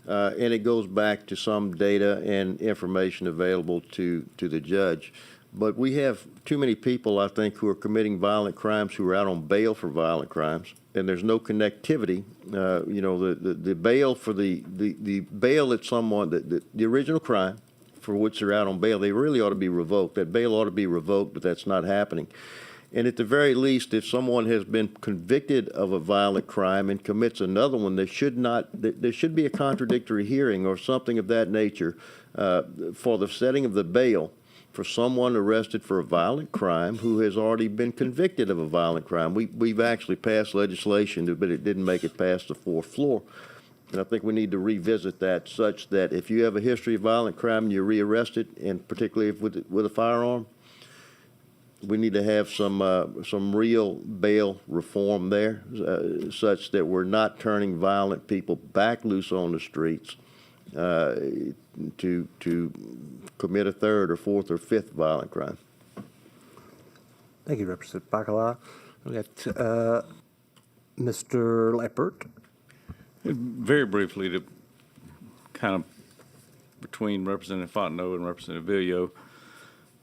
And it goes back to some data and information available to the judge. But we have too many people, I think, who are committing violent crimes who are out on bail for violent crimes, and there's no connectivity. The bail for the bail that someone, the original crime for which they're out on bail, they really ought to be revoked. That bail ought to be revoked, but that's not happening. And at the very least, if someone has been convicted of a violent crime and commits another one, there should be a contradictory hearing or something of that nature for the setting of the bail for someone arrested for a violent crime who has already been convicted of a violent crime. We've actually passed legislation, but it didn't make it past the fourth floor. And I think we need to revisit that such that if you have a history of violent crime and you're rearrested, and particularly if with a firearm, we need to have some real bail reform there, such that we're not turning violent people back loose on the streets to commit a third or fourth or fifth violent crime. Thank you, Representative Bacala. We got Mr. Lampert. Very briefly, to kind of between Representative Fontenot and Representative Villio,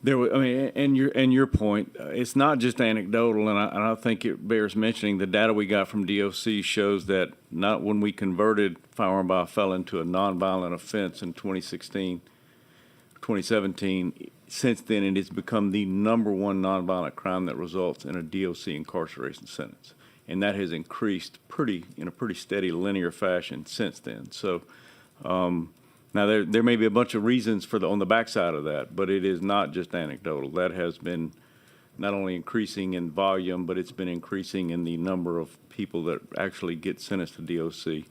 there was, I mean, and your point, it's not just anecdotal, and I think it bears mentioning. The data we got from DOC shows that not when we converted firearm by a felon to a nonviolent offense in 2016, 2017, since then it has become the number one nonviolent crime that results in a DOC incarceration sentence. And that has increased in a pretty steady linear fashion since then. So now there may be a bunch of reasons on the backside of that, but it is not just anecdotal. That has been not only increasing in volume, but it's been increasing in the number of people that actually get sentenced to DOC.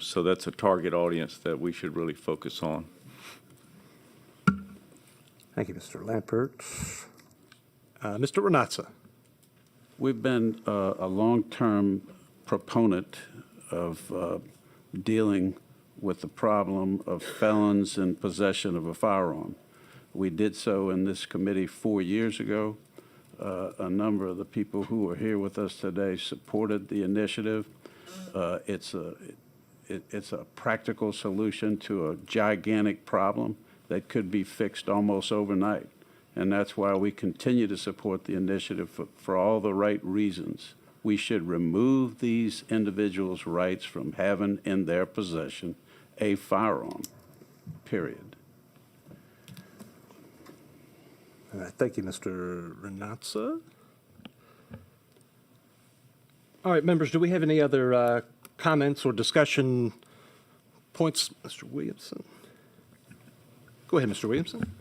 So that's a target audience that we should really focus on. Thank you, Mr. Lampert. Mr. Renatza. We've been a long-term proponent of dealing with the problem of felons in possession of a firearm. We did so in this committee 4 years ago. A number of the people who are here with us today supported the initiative. It's a practical solution to a gigantic problem that could be fixed almost overnight. And that's why we continue to support the initiative for all the right reasons. We should remove these individuals' rights from having in their possession a firearm, period. All right, thank you, Mr. Renatza. All right, members, do we have any other comments or discussion points? Mr. Williamson. Go ahead, Mr. Williamson.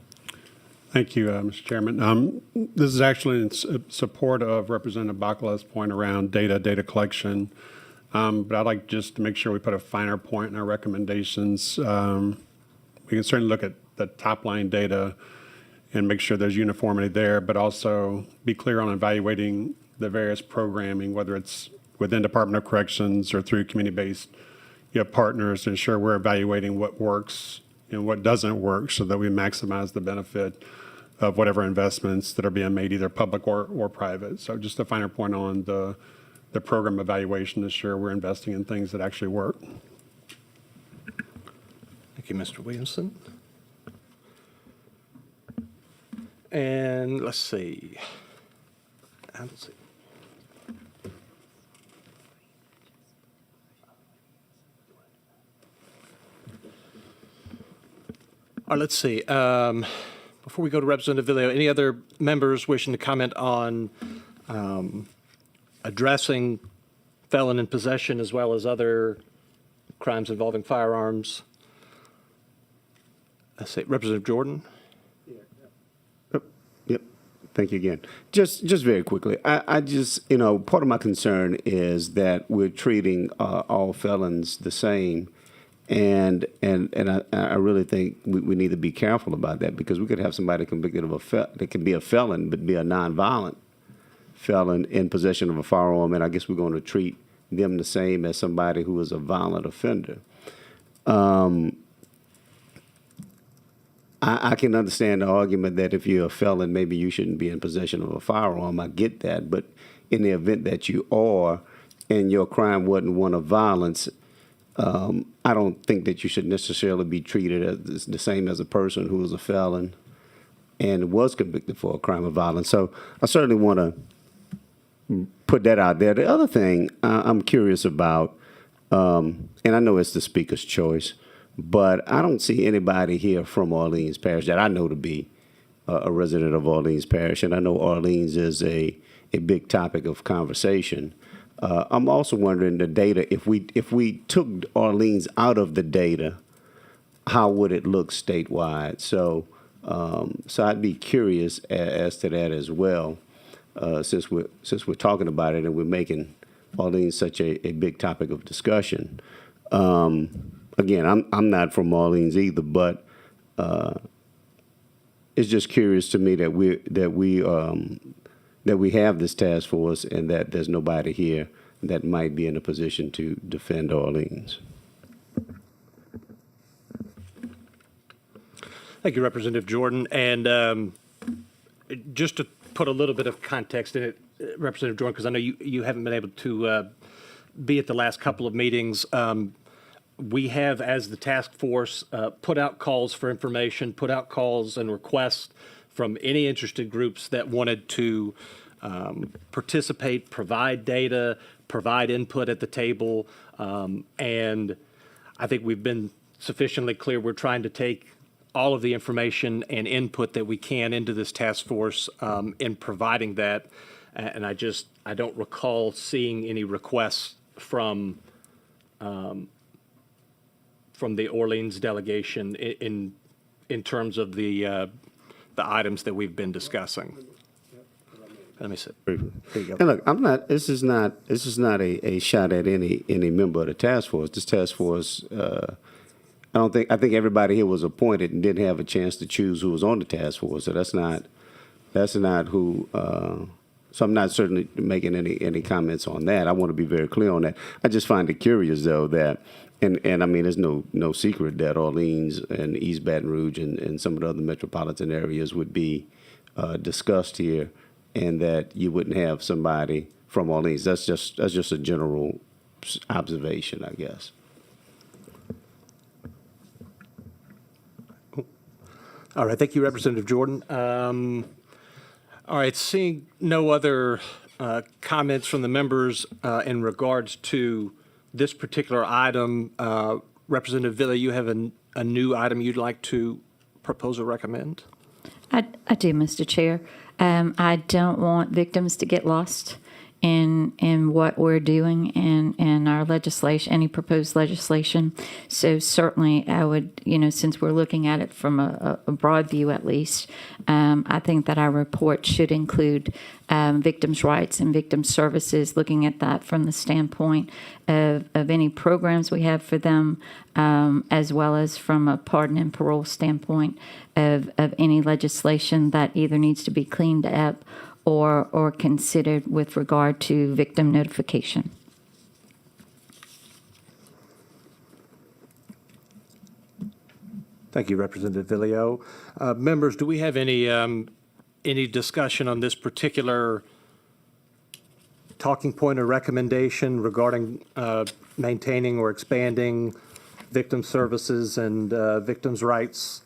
Thank you, Mr. Chairman. This is actually in support of Representative Bacala's point around data collection. But I'd like just to make sure we put a finer point in our recommendations. We can certainly look at the top line data and make sure there's uniformity there, but also be clear on evaluating the various programming, whether it's within Department of Corrections or through community-based partners, to ensure we're evaluating what works and what doesn't work so that we maximize the benefit of whatever investments that are being made, either public or private. So just a finer point on the program evaluation to ensure we're investing in things that actually work. Thank you, Mr. Williamson. And let's see. All right, let's see. Before we go to Representative Villio, any other members wishing to comment on addressing felon in possession as well as other crimes involving firearms? Let's see, Representative Jordan. Yep. Thank you again. Just very quickly, I just, part of my concern is that we're treating all felons the same. And I really think we need to be careful about that, because we could have somebody convicted of that can be a felon, but be a nonviolent felon in possession of a firearm, and I guess we're going to treat them the same as somebody who is a violent offender. I can understand the argument that if you're a felon, maybe you shouldn't be in possession of a firearm. I get that, but in the event that you are, and your crime wasn't one of violence, I don't think that you should necessarily be treated as the same as a person who was a felon and was convicted for a crime of violence. So I certainly want to put that out there. The other thing I'm curious about, and I know it's the speaker's choice, but I don't see anybody here from Orleans Parish that I know to be a resident of Orleans Parish, and I know Orleans is a big topic of conversation. I'm also wondering the data, if we took Orleans out of the data, how would it look statewide? So I'd be curious as to that as well, since we're talking about it and we're making Orleans such a big topic of discussion. Again, I'm not from Orleans either, but it's just curious to me that we have this task force and that there's nobody here that might be in a position to defend Orleans. Thank you, Representative Jordan. And just to put a little bit of context in it, Representative Jordan, because I know you haven't been able to be at the last couple of meetings. We have, as the task force, put out calls for information, put out calls and requests from any interested groups that wanted to participate, provide data, provide input at the table. And I think we've been sufficiently clear. We're trying to take all of the information and input that we can into this task force in providing that. And I don't recall seeing any requests from the Orleans delegation in terms of the items that we've been discussing. Let me see. There you go. And look, this is not a shot at any member of the task force. This task force, I think everybody here was appointed and didn't have a chance to choose who was on the task force. So that's not who. So I'm not certainly making any comments on that. I want to be very clear on that. I just find it curious though that, and I mean, there's no secret that Orleans and East Baton Rouge and some of the other metropolitan areas would be discussed here, and that you wouldn't have somebody from Orleans. That's just a general observation, I guess. All right, thank you, Representative Jordan. All right, seeing no other comments from the members in regards to this particular item, Representative Villa, you have a new item you'd like to propose or recommend? I do, Mr. Chair. I don't want victims to get lost in what we're doing and our legislation, any proposed legislation. So certainly I would, since we're looking at it from a broad view at least, I think that our report should include victims' rights and victim services, looking at that from the standpoint of any programs we have for them, as well as from a pardon and parole standpoint of any legislation that either needs to be cleaned up or considered with regard to victim notification. Thank you, Representative Villio. Members, do we have any discussion on this particular talking point or recommendation regarding maintaining or expanding victim services and victims' rights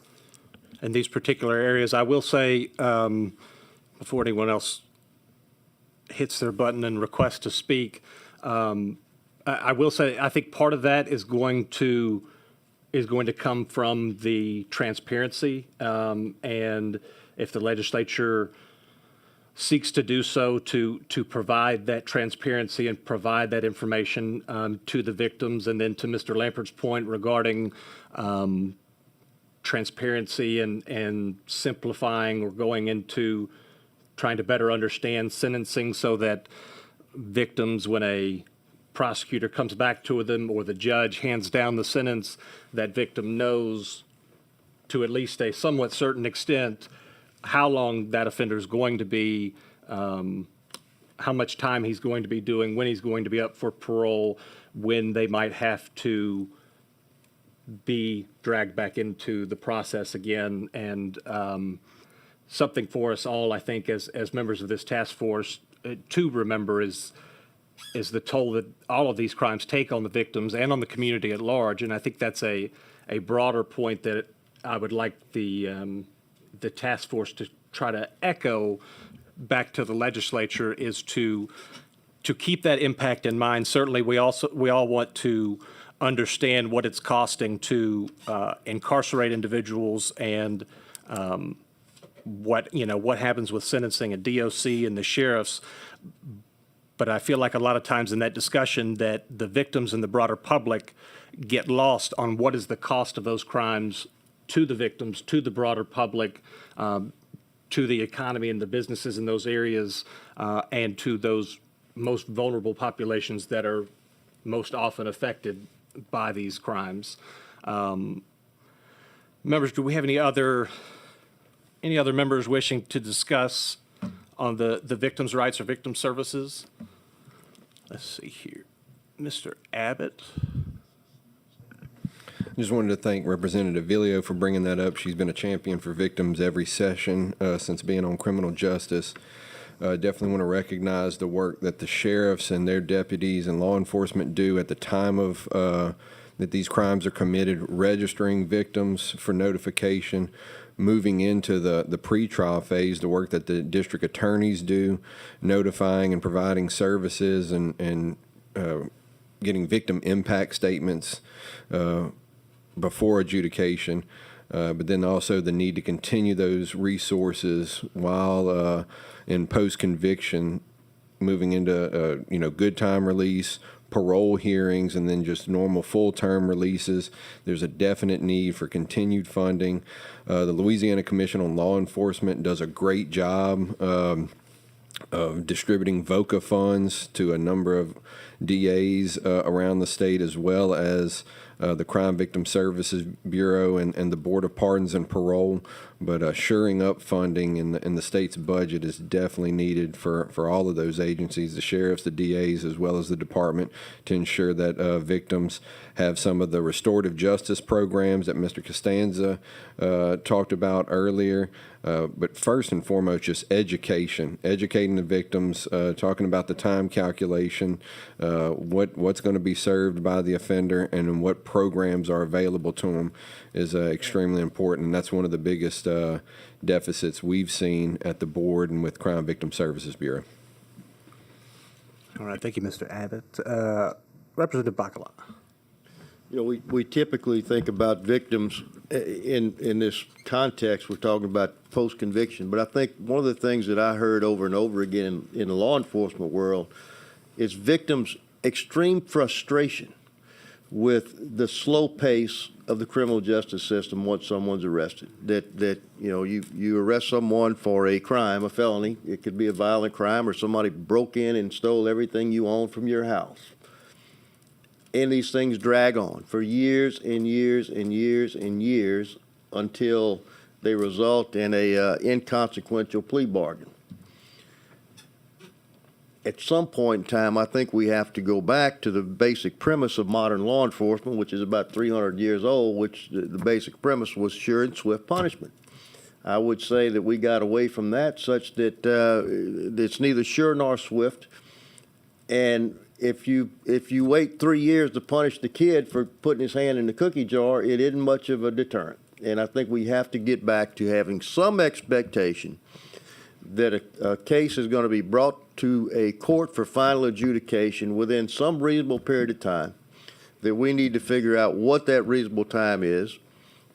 in these particular areas? I will say, before anyone else hits their button and requests to speak, I will say I think part of that is going to come from the transparency, and if the legislature seeks to do so, to provide that transparency and provide that information to the victims, and then to Mr. Lampert's point regarding transparency and simplifying or going into trying to better understand sentencing so that victims, when a prosecutor comes back to them or the judge hands down the sentence, that victim knows to at least a somewhat certain extent how long that offender is going to be, how much time he's going to be doing, when he's going to be up for parole, when they might have to be dragged back into the process again. And something for us all, I think, as members of this task force to remember is the toll that all of these crimes take on the victims and on the community at large. And I think that's a broader point that I would like the task force to try to echo back to the legislature, is to keep that impact in mind. Certainly, we all want to understand what it's costing to incarcerate individuals and what happens with sentencing a DOC and the sheriffs. But I feel like a lot of times in that discussion that the victims and the broader public get lost on what is the cost of those crimes to the victims, to the broader public, to the economy and the businesses in those areas, and to those most vulnerable populations that are most often affected by these crimes. Members, do we have any other members wishing to discuss on the victims' rights or victim services? Let's see here. Mr. Abbott. Just wanted to thank Representative Villio for bringing that up. She's been a champion for victims every session since being on criminal justice. Definitely want to recognize the work that the sheriffs and their deputies and law enforcement do at the time of that these crimes are committed, registering victims for notification, moving into the pretrial phase, the work that the district attorneys do, notifying and providing services and getting victim impact statements before adjudication, but then also the need to continue those resources while in post-conviction, moving into good time release, parole hearings, and then just normal full-term releases. There's a definite need for continued funding. The Louisiana Commission on Law Enforcement does a great job of distributing VOCA funds to a number of DAs around the state, as well as the Crime Victim Services Bureau and the Board of Pardons and Parole. But shoring up funding in the state's budget is definitely needed for all of those agencies, the sheriffs, the DAs, as well as the department, to ensure that victims have some of the restorative justice programs that Mr. Costanza talked about earlier. But first and foremost, just educating the victims, talking about the time calculation, what's going to be served by the offender, and what programs are available to them is extremely important. And that's one of the biggest deficits we've seen at the board and with Crime Victim Services Bureau. All right, thank you, Mr. Abbott. Representative Bacala. We typically think about victims in this context. We're talking about post-conviction, but I think one of the things that I heard over and over again in the law enforcement world is victims' extreme frustration with the slow pace of the criminal justice system once someone's arrested. That you arrest someone for a crime, a felony. It could be a violent crime, or somebody broke in and stole everything you own from your house. And these things drag on for years and years and years and years until they result in a inconsequential plea bargain. At some point in time, I think we have to go back to the basic premise of modern law enforcement, which is about 300 years old, which the basic premise was sure and swift punishment. I would say that we got away from that such that it's neither sure nor swift. And if you wait 3 years to punish the kid for putting his hand in the cookie jar, it isn't much of a deterrent. And I think we have to get back to having some expectation that a case is going to be brought to a court for final adjudication within some reasonable period of time, that we need to figure out what that reasonable time is.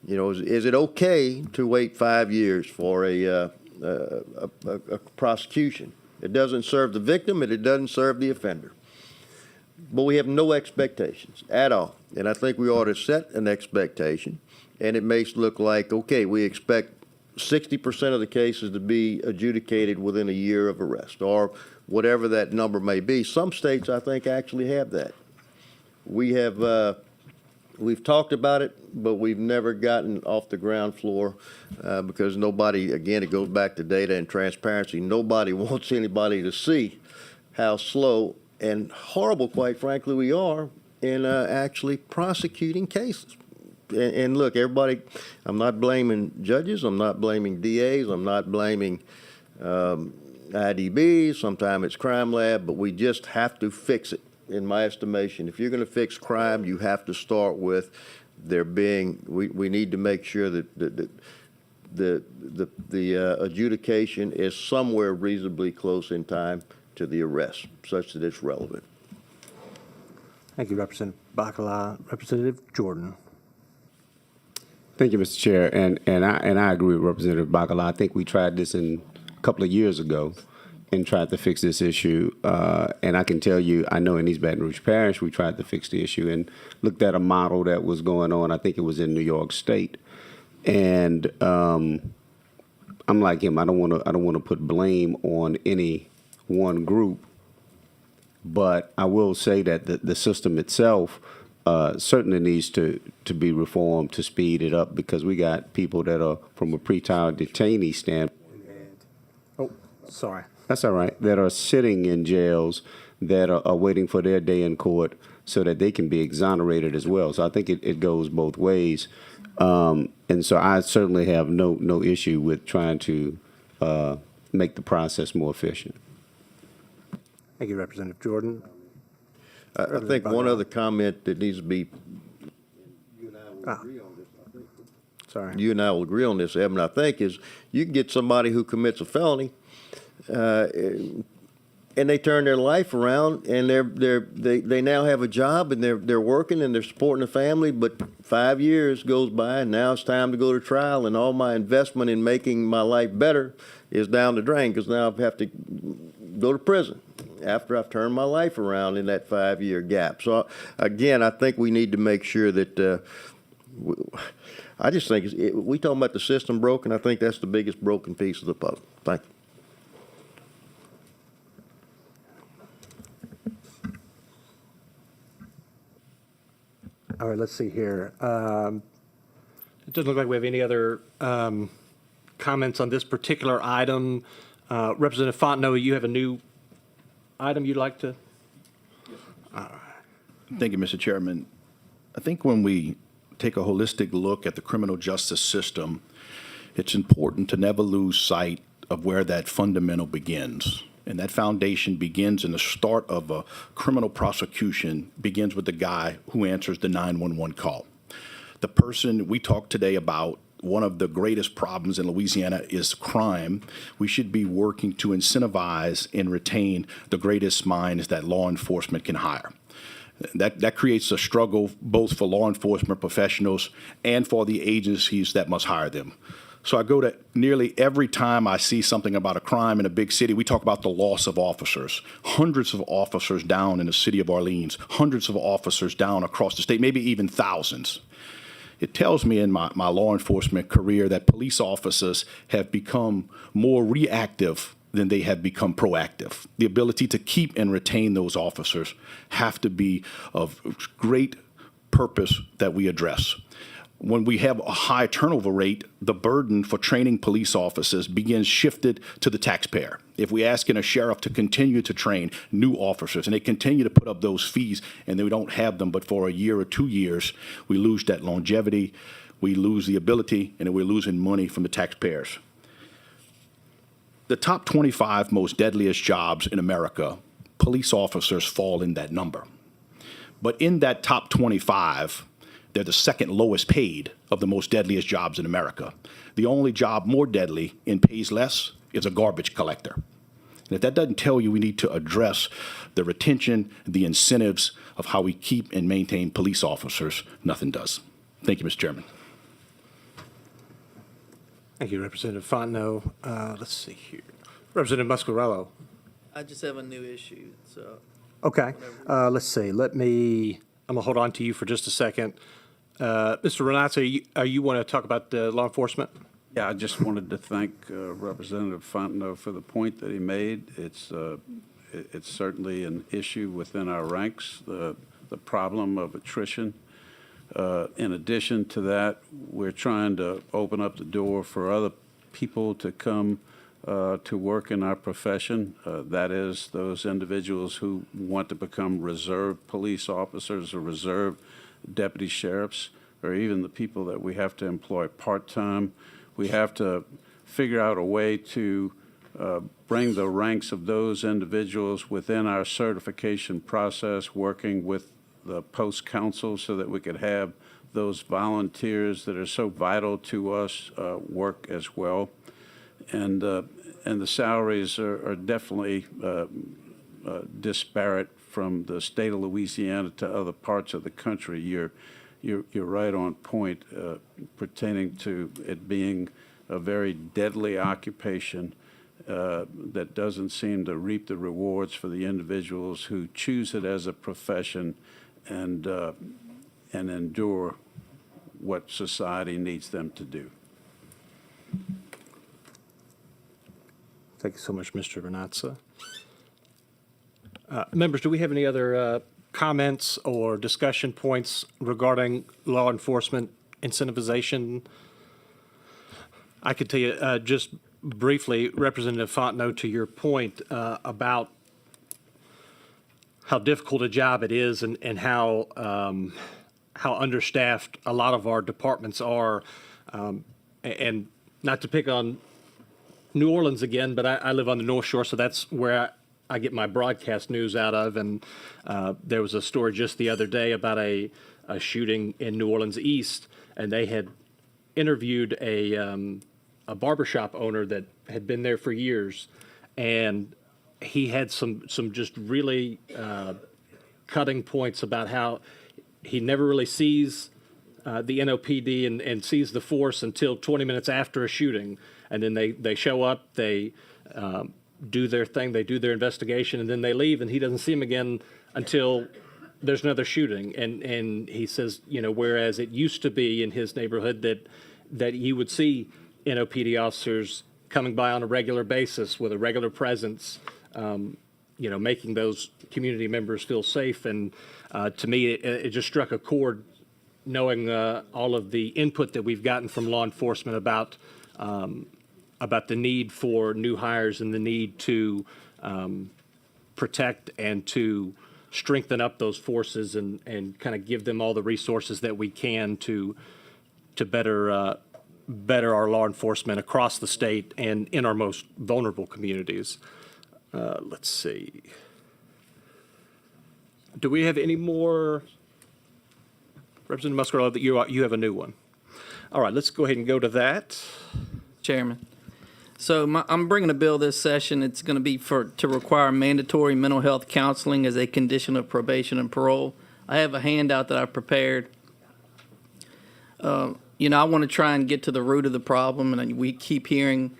Is it okay to wait 5 years for a prosecution? It doesn't serve the victim and it doesn't serve the offender. But we have no expectations at all. And I think we ought to set an expectation, and it makes it look like, okay, we expect 60% of the cases to be adjudicated within a year of arrest, or whatever that number may be. Some states, I think, actually have that. We've talked about it, but we've never gotten off the ground floor because nobody, again, it goes back to data and transparency. Nobody wants anybody to see how slow and horrible, quite frankly, we are in actually prosecuting cases. And look, everybody, I'm not blaming judges, I'm not blaming DAs, I'm not blaming IDBs, sometimes it's crime lab, but we just have to fix it, in my estimation. If you're going to fix crime, you have to start with there being, we need to make sure that the adjudication is somewhere reasonably close in time to the arrest, such that it's relevant. Thank you, Representative Bacala. Representative Jordan. Thank you, Mr. Chair, and I agree with Representative Bacala. I think we tried this a couple of years ago and tried to fix this issue. And I can tell you, I know in East Baton Rouge Parish, we tried to fix the issue and looked at a model that was going on. I think it was in New York State, and I'm like him. I don't want to put blame on any one group, but I will say that the system itself certainly needs to be reformed to speed it up, because we got people that are from a pretrial detainee standpoint. Oh, sorry. That's all right. That are sitting in jails that are waiting for their day in court so that they can be exonerated as well. So I think it goes both ways. And so I certainly have no issue with trying to make the process more efficient. Thank you, Representative Jordan. I think one other comment that needs to be, Sorry. you and I will agree on this, Evan, I think, is you can get somebody who commits a felony, and they turn their life around, and they now have a job, and they're working, and they're supporting the family, but 5 years goes by, and now it's time to go to trial, and all my investment in making my life better is down the drain, because now I have to go to prison after I've turned my life around in that 5-year gap. So again, I think we need to make sure that I just think we talking about the system broken. I think that's the biggest broken piece of the puzzle. Thank you. All right, let's see here. It doesn't look like we have any other comments on this particular item. Representative Fontenot, you have a new item you'd like to? Thank you, Mr. Chairman. I think when we take a holistic look at the criminal justice system, it's important to never lose sight of where that fundamental begins. And that foundation begins in the start of a criminal prosecution, begins with the guy who answers the 911 call. The person we talked today about, one of the greatest problems in Louisiana is crime. We should be working to incentivize and retain the greatest minds that law enforcement can hire. That creates a struggle both for law enforcement professionals and for the agencies that must hire them. So I go to nearly every time I see something about a crime in a big city, we talk about the loss of officers. Hundreds of officers down in the city of Orleans, hundreds of officers down across the state, maybe even thousands. It tells me in my law enforcement career that police officers have become more reactive than they have become proactive. The ability to keep and retain those officers have to be of great purpose that we address. When we have a high turnover rate, the burden for training police officers begins shifted to the taxpayer. If we ask a sheriff to continue to train new officers and they continue to put up those fees and then we don't have them but for a year or 2 years, we lose that longevity, we lose the ability, and then we're losing money from the taxpayers. The top 25 most deadliest jobs in America, police officers fall in that number. But in that top 25, they're the second lowest paid of the most deadliest jobs in America. The only job more deadly and pays less is a garbage collector. And if that doesn't tell you we need to address the retention, the incentives of how we keep and maintain police officers, nothing does. Thank you, Mr. Chairman. Thank you, Representative Fontenot. Let's see here. Representative Muscarello. I just have a new issue, so. Okay. Let's see. I'm going to hold on to you for just a second. Mr. Renazzi, you want to talk about law enforcement? Yeah, I just wanted to thank Representative Fontenot for the point that he made. It's certainly an issue within our ranks, the problem of attrition. In addition to that, we're trying to open up the door for other people to come to work in our profession. That is, those individuals who want to become reserve police officers or reserve deputy sheriffs, or even the people that we have to employ part-time. We have to figure out a way to bring the ranks of those individuals within our certification process, working with the post council so that we could have those volunteers that are so vital to us work as well. And the salaries are definitely disparate from the state of Louisiana to other parts of the country. you're right on point pertaining to it being a very deadly occupation that doesn't seem to reap the rewards for the individuals who choose it as a profession and endure what society needs them to do. Thank you so much, Mr. Renatza. Members, do we have any other comments or discussion points regarding law enforcement incentivization? I could tell you just briefly, Representative Fontenot, to your point about how difficult a job it is and how understaffed a lot of our departments are. And not to pick on New Orleans again, but I live on the North Shore, so that's where I get my broadcast news out of. And there was a story just the other day about a shooting in New Orleans East, and they had interviewed a barbershop owner that had been there for years, and he had some just really cutting points about how he never really sees the NOPD and sees the force until 20 minutes after a shooting. And then they show up, they do their thing, they do their investigation, and then they leave, and he doesn't see them again until there's another shooting. And he says, whereas it used to be in his neighborhood that you would see NOPD officers coming by on a regular basis with a regular presence, making those community members feel safe. And to me, it just struck a chord knowing all of the input that we've gotten from law enforcement about the need for new hires and the need to protect and to strengthen up those forces and kind of give them all the resources that we can to better our law enforcement across the state and in our most vulnerable communities. Let's see. Do we have any more? Representative Muscarello, that you have a new one. All right, let's go ahead and go to that. Chairman. So I'm bringing a bill this session. It's going to be to require mandatory mental health counseling as a condition of probation and parole. I have a handout that I've prepared. I want to try and get to the root of the problem, and we keep hearing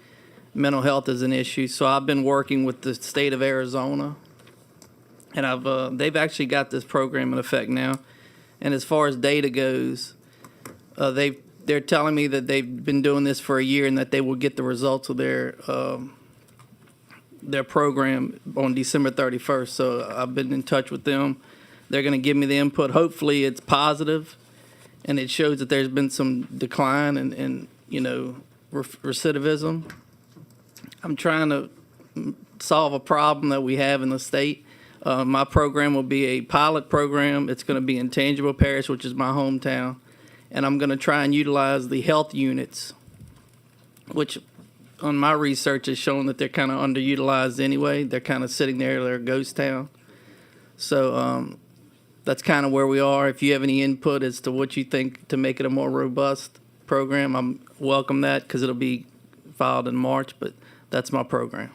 mental health is an issue. So I've been working with the state of Arizona, and they've actually got this program in effect now. And as far as data goes, they're telling me that they've been doing this for a year and that they will get the results of their program on December 31st. So I've been in touch with them. They're going to give me the input. Hopefully it's positive, and it shows that there's been some decline in recidivism. I'm trying to solve a problem that we have in the state. My program will be a pilot program. It's going to be in Tangible Parish, which is my hometown. And I'm going to try and utilize the health units, which on my research has shown that they're kind of underutilized anyway. They're kind of sitting there, they're a ghost town. So that's kind of where we are. If you have any input as to what you think to make it a more robust program, I'm welcome that because it'll be filed in March, but that's my program.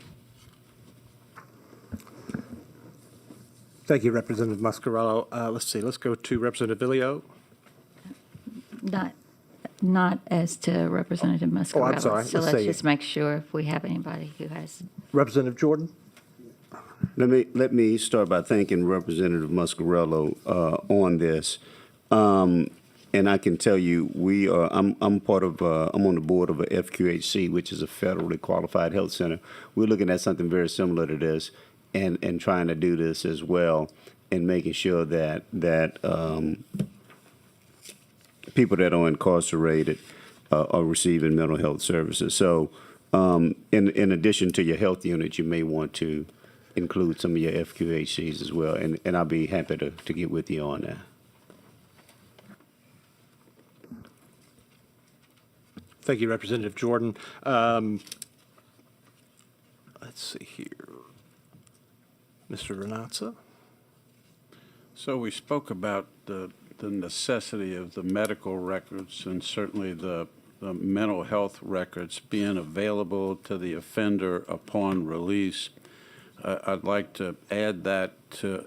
Thank you, Representative Muscarello. Let's see, let's go to Representative Villio. Not as to Representative Muscarello. Oh, I'm sorry. So let's just make sure if we have anybody who has. Representative Jordan? Let me start by thanking Representative Muscarello on this. And I can tell you, I'm on the board of a FQHC, which is a federally qualified health center. We're looking at something very similar to this and trying to do this as well and making sure that people that are incarcerated are receiving mental health services. So in addition to your health unit, you may want to include some of your FQHCs as well, and I'll be happy to get with you on that. Thank you, Representative Jordan. Let's see here. Mr. Renatza? So we spoke about the necessity of the medical records and certainly the mental health records being available to the offender upon release. I'd like to add that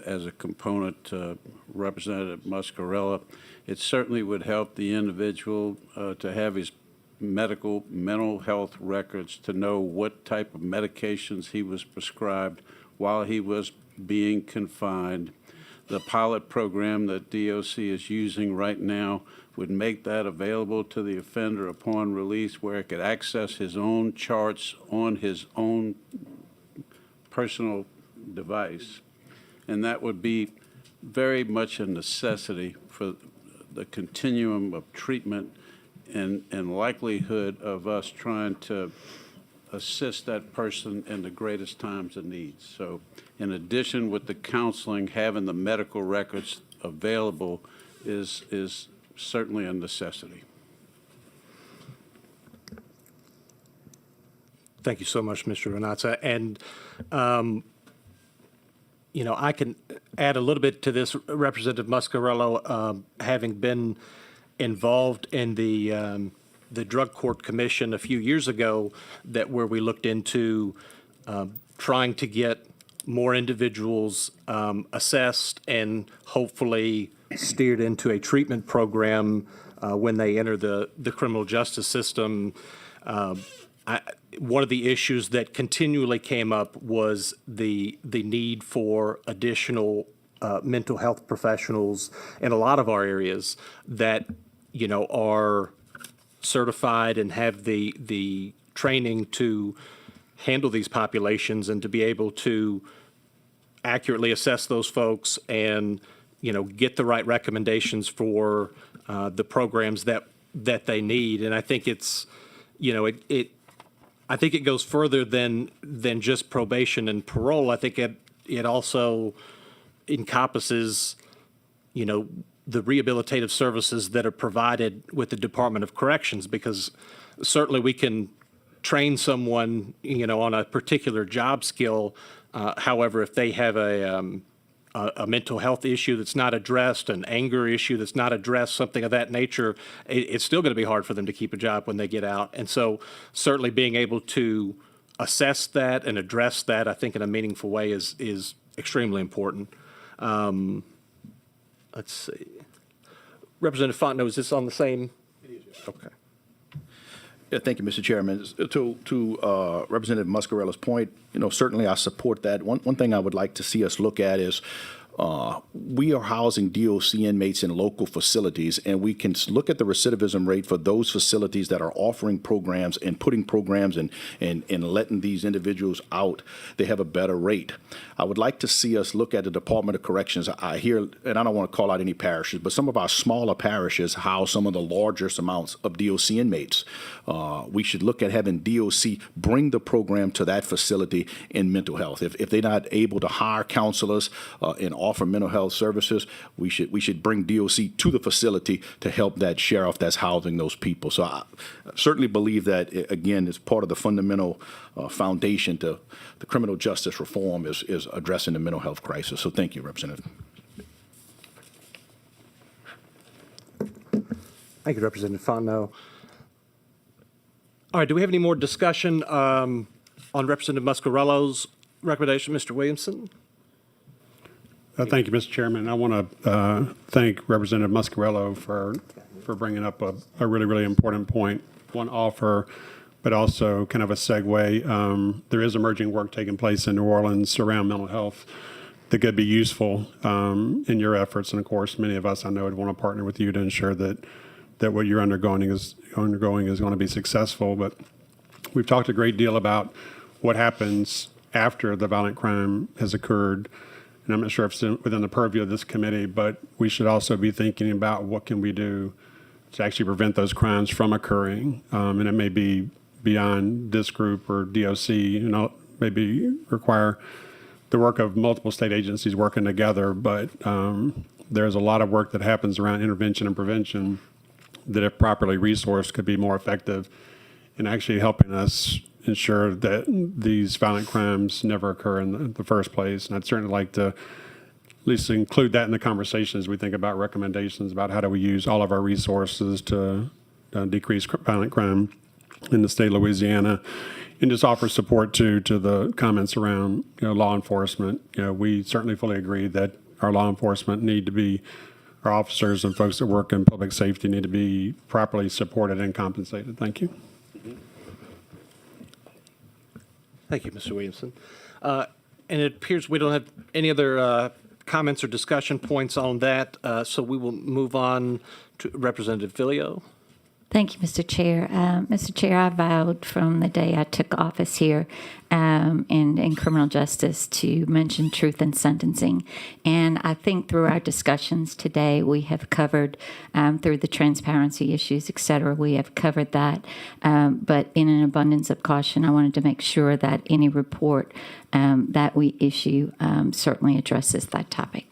as a component to Representative Muscarella. It certainly would help the individual to have his mental health records, to know what type of medications he was prescribed while he was being confined. The pilot program that DOC is using right now would make that available to the offender upon release, where he could access his own charts on his own personal device. And that would be very much a necessity for the continuum of treatment and likelihood of us trying to assist that person in the greatest times of need. So in addition, with the counseling, having the medical records available is certainly a necessity. Thank you so much, Mr. Renata. And, I can add a little bit to this, Representative Muscarello, having been involved in the Drug Court Commission a few years ago, where we looked into trying to get more individuals assessed and hopefully steered into a treatment program when they enter the criminal justice system. One of the issues that continually came up was the need for additional mental health professionals in a lot of our areas that, are certified and have the training to handle these populations and to be able to accurately assess those folks and, get the right recommendations for the programs that they need. And I think it's, I think it goes further than just probation and parole. I think it also encompasses, the rehabilitative services that are provided with the Department of Corrections, because certainly we can train someone, on a particular job skill. However, if they have a mental health issue that's not addressed, an anger issue that's not addressed, something of that nature, it's still going to be hard for them to keep a job when they get out. And so certainly being able to assess that and address that, I think, in a meaningful way is extremely important. Let's see. Representative Fontenot, is this on the same? It is. Okay. Yeah, thank you, Mr. Chairman. To Representative Muscarella's point, certainly I support that. One thing I would like to see us look at is we are housing DOC inmates in local facilities, and we can look at the recidivism rate for those facilities that are offering programs and putting programs and letting these individuals out. They have a better rate. I would like to see us look at the Department of Corrections. I hear, and I don't want to call out any parishes, but some of our smaller parishes house some of the largest amounts of DOC inmates. We should look at having DOC bring the program to that facility in mental health. If they're not able to hire counselors and offer mental health services, we should bring DOC to the facility to help that sheriff that's housing those people. So I certainly believe that, again, it's part of the fundamental foundation to the criminal justice reform is addressing the mental health crisis. So thank you, Representative. Thank you, Representative Fontenot. All right, do we have any more discussion on Representative Muscarello's recommendation? Mr. Williamson? Thank you, Mr. Chairman. I want to thank Representative Muscarello for bringing up a really, really important point. One offer, but also kind of a segue. There is emerging work taking place in New Orleans around mental health that could be useful in your efforts. And of course, many of us I know would want to partner with you to ensure that what you're undergoing is going to be successful. But we've talked a great deal about what happens after the violent crime has occurred. And I'm not sure if it's within the purview of this committee, but we should also be thinking about what can we do to actually prevent those crimes from occurring. And it may be beyond this group or DOC, maybe require the work of multiple state agencies working together. But there's a lot of work that happens around intervention and prevention that, if properly resourced, could be more effective in actually helping us ensure that these violent crimes never occur in the first place. And I'd certainly like to at least include that in the conversation as we think about recommendations about how do we use all of our resources to decrease violent crime in the state of Louisiana. and just offer support to the comments around, law enforcement. We certainly fully agree that our law enforcement our officers and folks that work in public safety need to be properly supported and compensated. Thank you. Thank you, Mr. Williamson. And it appears we don't have any other comments or discussion points on that, so we will move on to Representative Villio. Thank you, Mr. Chair. Mr. Chair, I vowed from the day I took office here in criminal justice to mention truth in sentencing. And I think through our discussions today, we have covered, through the transparency issues, et cetera, we have covered that. But in an abundance of caution, I wanted to make sure that any report that we issue certainly addresses that topic.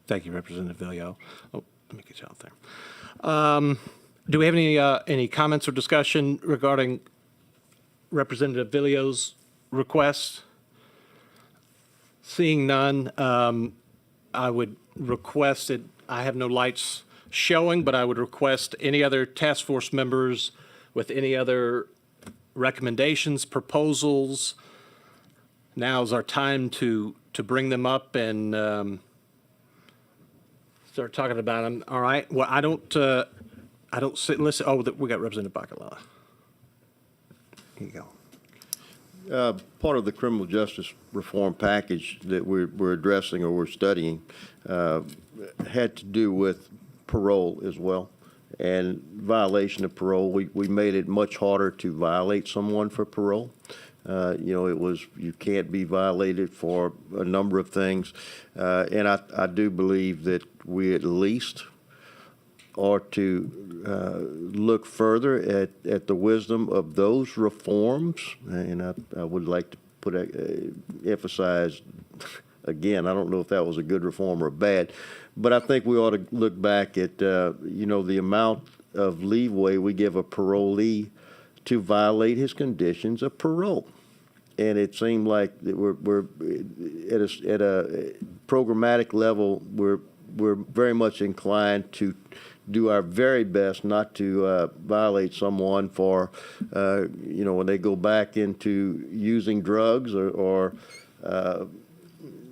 Thank you, Representative Villio. Oh, let me get you out there. Do we have any comments or discussion regarding Representative Villio's request? Seeing none, I would request it. I have no lights showing, but I would request any other task force members with any other recommendations, proposals. Now's our time to bring them up and start talking about them. All right. Well, I don't sit and listen. Oh, we got Representative Bacala. Here you go. Part of the criminal justice reform package that we're addressing or we're studying had to do with parole as well, and violation of parole. We made it much harder to violate someone for parole. You can't be violated for a number of things, and I do believe that we at least are to look further at the wisdom of those reforms, and I would like to emphasize again. I don't know if that was a good reform or a bad, but I think we ought to look back at the amount of leeway we give a parolee to violate his conditions of parole. And it seemed like that we're at a programmatic level, we're very much inclined to do our very best not to violate someone for, when they go back into using drugs or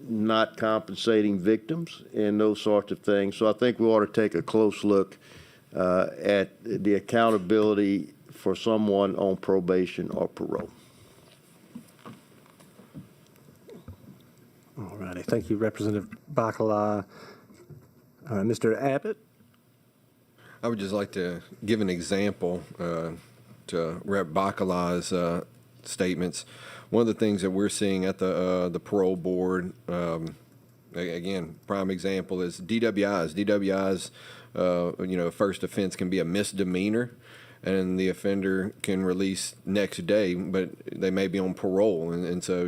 not compensating victims and those sorts of things. So I think we ought to take a close look at the accountability for someone on probation or parole. All righty. Thank you, Representative Bacala. Mr. Abbott? I would just like to give an example to Rep. Bacala's statements. One of the things that we're seeing at the parole board, again, prime example is DWIs. DWIs, first offense can be a misdemeanor, and the offender can release next day, but they may be on parole, and so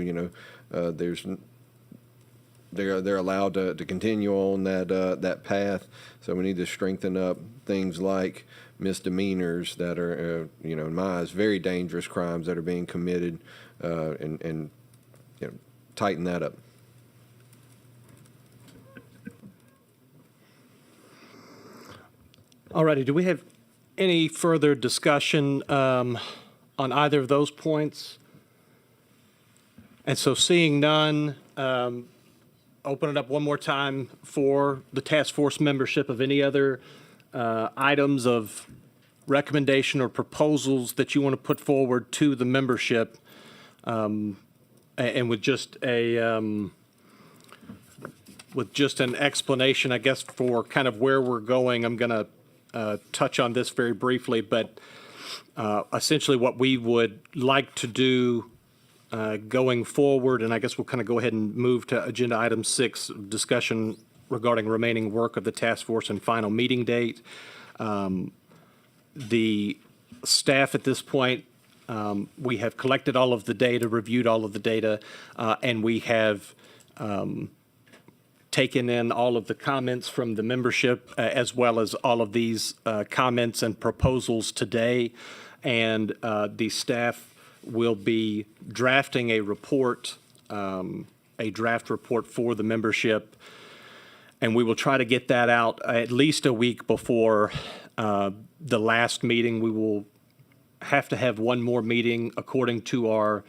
they're allowed to continue on that path. So we need to strengthen up things like misdemeanors that are, in my eyes, very dangerous crimes that are being committed, and tighten that up. All righty. Do we have any further discussion on either of those points? And so seeing none, open it up one more time for the task force membership of any other items of recommendation or proposals that you want to put forward to the membership, and with just an explanation, I guess, for kind of where we're going. I'm going to touch on this very briefly, but essentially what we would like to do going forward, and I guess we'll kind of go ahead and move to agenda item 6, discussion regarding remaining work of the task force and final meeting date. The staff at this point, we have collected all of the data, reviewed all of the data, and we have taken in all of the comments from the membership, as well as all of these comments and proposals today. And the staff will be drafting a report, a draft report for the membership, and we will try to get that out at least a week before the last meeting. We will have to have one more meeting according to our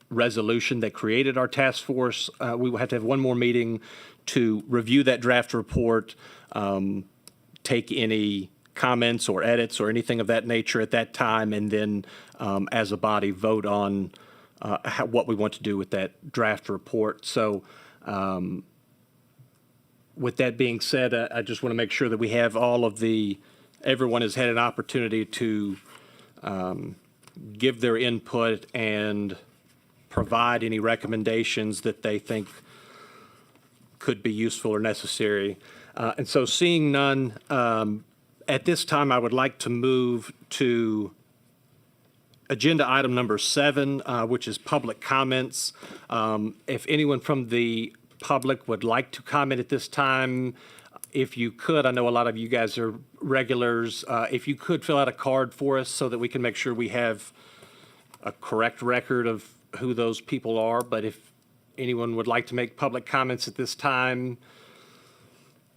resolution that created our task force. We will have to have one more meeting to review that draft report, take any comments or edits or anything of that nature at that time, and then as a body vote on what we want to do with that draft report. So with that being said, I just want to make sure that we have everyone has had an opportunity to give their input and provide any recommendations that they think could be useful or necessary. And so seeing none, at this time, I would like to move to agenda item number 7, which is public comments. If anyone from the public would like to comment at this time, if you could, I know a lot of you guys are regulars, if you could fill out a card for us so that we can make sure we have a correct record of who those people are. But if anyone would like to make public comments at this time,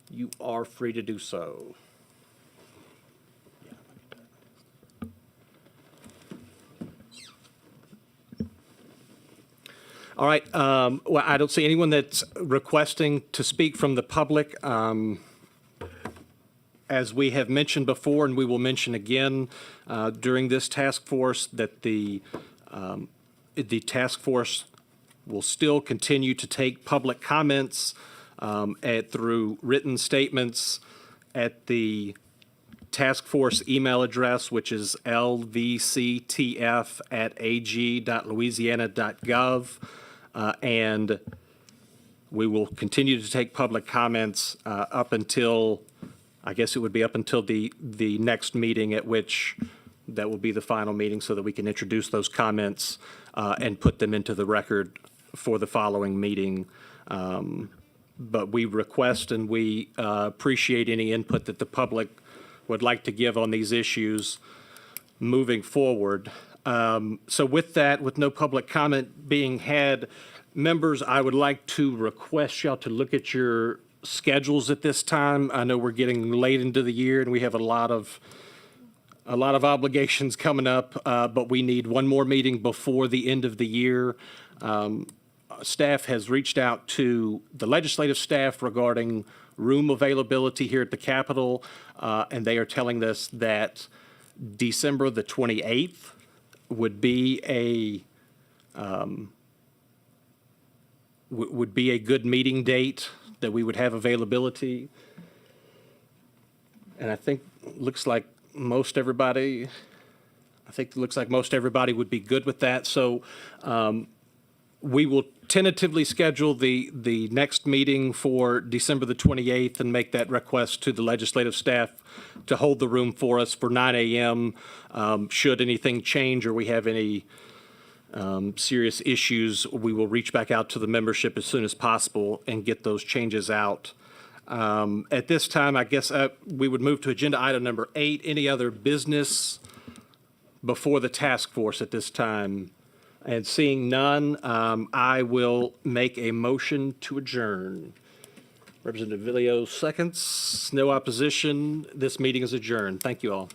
you are free to do so. All right. Well, I don't see anyone that's requesting to speak from the public. As we have mentioned before, and we will mention again during this task force, that the task force will still continue to take public comments through written statements at the task force email address, which is lvctf@ag.louisiana.gov. And we will continue to take public comments up until, I guess it would be up until the next meeting, at which that will be the final meeting, so that we can introduce those comments and put them into the record for the following meeting. But we request and we appreciate any input that the public would like to give on these issues moving forward. So with that, with no public comment being had, members, I would like to request y'all to look at your schedules at this time. I know we're getting late into the year and we have a lot of obligations coming up, but we need one more meeting before the end of the year. Staff has reached out to the legislative staff regarding room availability here at the Capitol, and they are telling us that December the 28th would be a good meeting date that we would have availability. And I think looks like most everybody would be good with that. So we will tentatively schedule the next meeting for December the 28th and make that request to the legislative staff to hold the room for us for 9 a.m. Should anything change or we have any serious issues, we will reach back out to the membership as soon as possible and get those changes out. At this time, I guess we would move to agenda item number 8. Any other business before the task force at this time? And seeing none, I will make a motion to adjourn. Representative Villio seconds. No opposition. This meeting is adjourned. Thank you all.